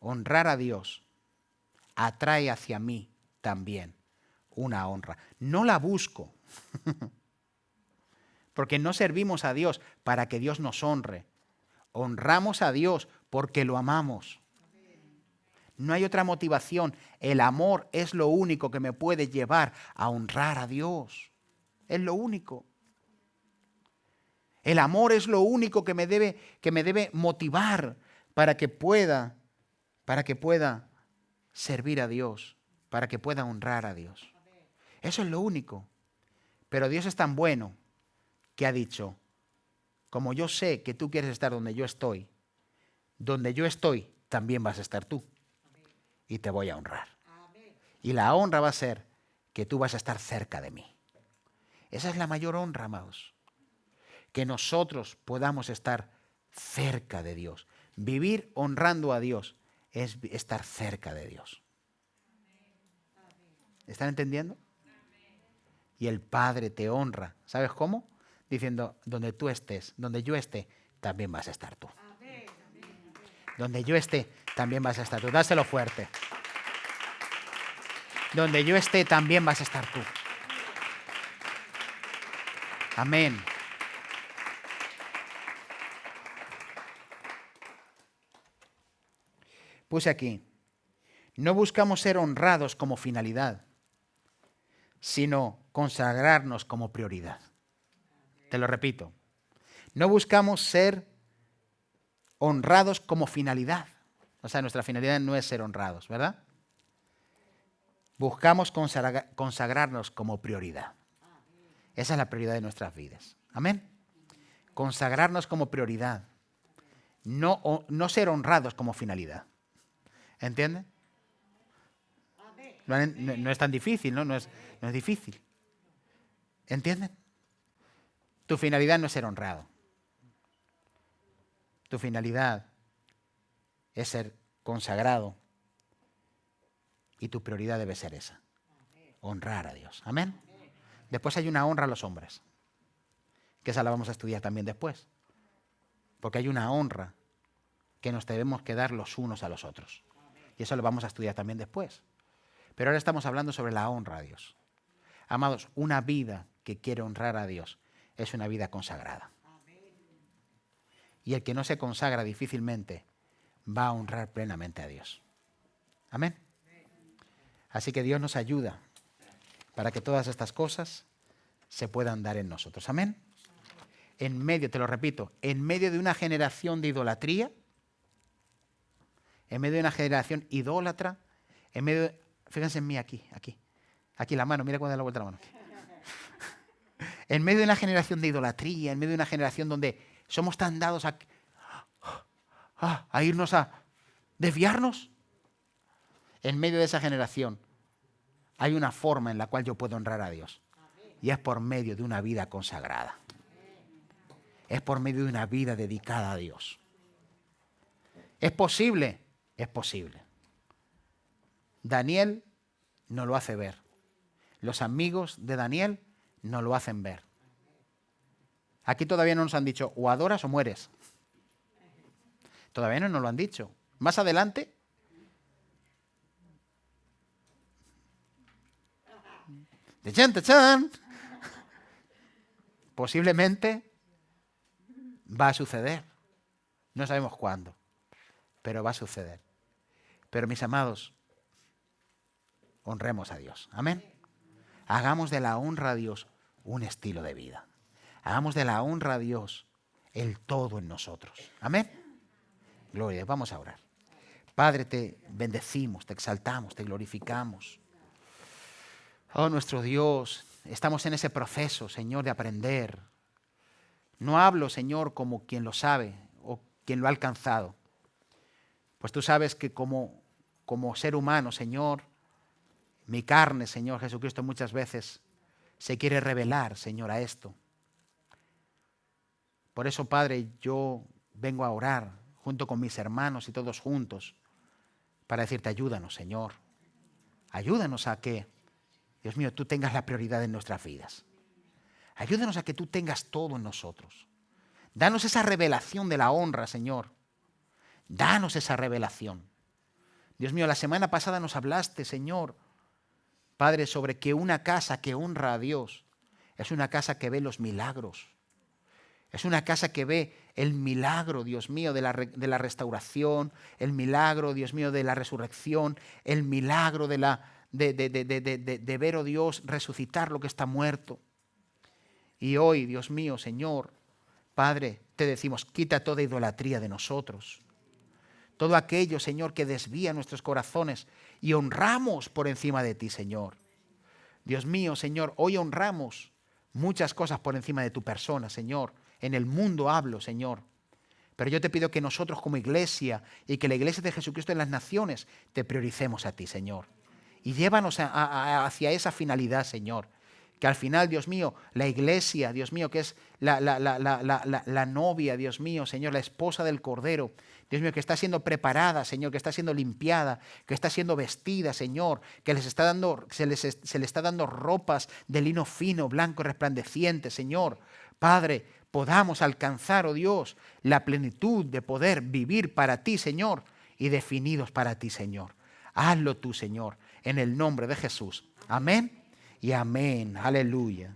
Honrar a Dios atrae hacia mí también una honra. No la busco, porque no servimos a Dios para que Dios nos honre. Honramos a Dios porque lo amamos. No hay otra motivación. El amor es lo único que me puede llevar a honrar a Dios. Es lo único. El amor es lo único que me debe motivar para que pueda servir a Dios, para que pueda honrar a Dios. Eso es lo único. Pero Dios es tan bueno que ha dicho, como yo sé que tú quieres estar donde yo estoy también vas a estar tú. Y te voy a honrar. Y la honra va a ser que tú vas a estar cerca de mí. Esa es la mayor honra, amados. Que nosotros podamos estar cerca de Dios. Vivir honrando a Dios es estar cerca de Dios. ¿Están entendiendo? Y el Padre te honra. ¿Sabes cómo? Diciendo, donde tú estés, donde yo esté, también vas a estar tú. Donde yo esté, también vas a estar tú. Dáselo fuerte. Donde yo esté, también vas a estar tú. Amén. Puse aquí, no buscamos ser honrados como finalidad, sino consagrarnos como prioridad. Te lo repito, no buscamos ser honrados como finalidad. O sea, nuestra finalidad no es ser honrados, ¿verdad? Buscamos consagrarnos como prioridad. Esa es la prioridad de nuestras vidas. Amén. Consagrarnos como prioridad. No ser honrados como finalidad. ¿Entienden? No es tan difícil, ¿no? No es difícil. ¿Entienden? Tu finalidad no es ser honrado. Tu finalidad es ser consagrado. Y tu prioridad debe ser esa. Honrar a Dios. Amén. Después hay una honra a los hombres. Que esa la vamos a estudiar también después. Porque hay una honra que nos debemos que dar los unos a los otros. Y eso lo vamos a estudiar también después. Pero ahora estamos hablando sobre la honra a Dios. Amados, una vida que quiere honrar a Dios es una vida consagrada. Y el que no se consagra difícilmente va a honrar plenamente a Dios. Amén. Así que Dios nos ayuda para que todas estas cosas se puedan dar en nosotros. Amén. En medio, te lo repito, en medio de una generación de idolatría, en medio de una generación idólatra, en medio de, fíjense en mí aquí la mano, mira cuando da la vuelta la mano. En medio de una generación de idolatría, en medio de una generación donde somos tan dados a irnos a desviarnos, en medio de esa generación hay una forma en la cual yo puedo honrar a Dios. Y es por medio de una vida consagrada. Es por medio de una vida dedicada a Dios. ¿Es posible? Es posible. Daniel nos lo hace ver. Los amigos de Daniel nos lo hacen ver. Aquí todavía no nos han dicho o adoras o mueres. Todavía no nos lo han dicho. Más adelante, ¡tachán! Posiblemente va a suceder. No sabemos cuándo, pero va a suceder. Pero mis amados, honremos a Dios. Amén. Hagamos de la honra a Dios un estilo de vida. Hagamos de la honra a Dios el todo en nosotros. Amén. Gloria, vamos a orar. Padre, te bendecimos, te exaltamos, te glorificamos. Oh, nuestro Dios, estamos en ese proceso, Señor, de aprender. No hablo, Señor, como quien lo sabe o quien lo ha alcanzado. Pues tú sabes que como ser humano, Señor, mi carne, Señor Jesucristo, muchas veces se quiere revelar, Señor, a esto. Por eso, Padre, yo vengo a orar junto con mis hermanos y todos juntos para decirte, ayúdanos, Señor. Ayúdanos a que, Dios mío, tú tengas la prioridad en nuestras vidas. Ayúdanos a que tú tengas todo en nosotros. Danos esa revelación de la honra, Señor. Danos esa revelación. Dios mío, la semana pasada nos hablaste, Señor, Padre, sobre que una casa que honra a Dios es una casa que ve los milagros. Es una casa que ve el milagro, Dios mío, de la restauración, el milagro, Dios mío, de la resurrección, el milagro de ver, oh Dios, resucitar lo que está muerto. Y hoy, Dios mío, Señor, Padre, te decimos, quita toda idolatría de nosotros. Todo aquello, Señor, que desvía nuestros corazones y honramos por encima de ti, Señor. Dios mío, Señor, hoy honramos muchas cosas por encima de tu persona, Señor. En el mundo hablo, Señor. Pero yo te pido que nosotros como iglesia y que la iglesia de Jesucristo en las naciones te prioricemos a ti, Señor. Y llévanos hacia esa finalidad, Señor. Que al final, Dios mío, la iglesia, Dios mío, que es la novia, Dios mío, Señor, la esposa del Cordero, Dios mío, que está siendo preparada, Señor, que está siendo limpiada, que está siendo vestida, Señor, que se le está dando ropas de lino fino, blanco, resplandeciente, Señor. Padre, podamos alcanzar, oh Dios, la plenitud de poder vivir para ti, Señor, y definidos para ti, Señor. Hazlo tú, Señor, en el nombre de Jesús. Amén y amén. Aleluya.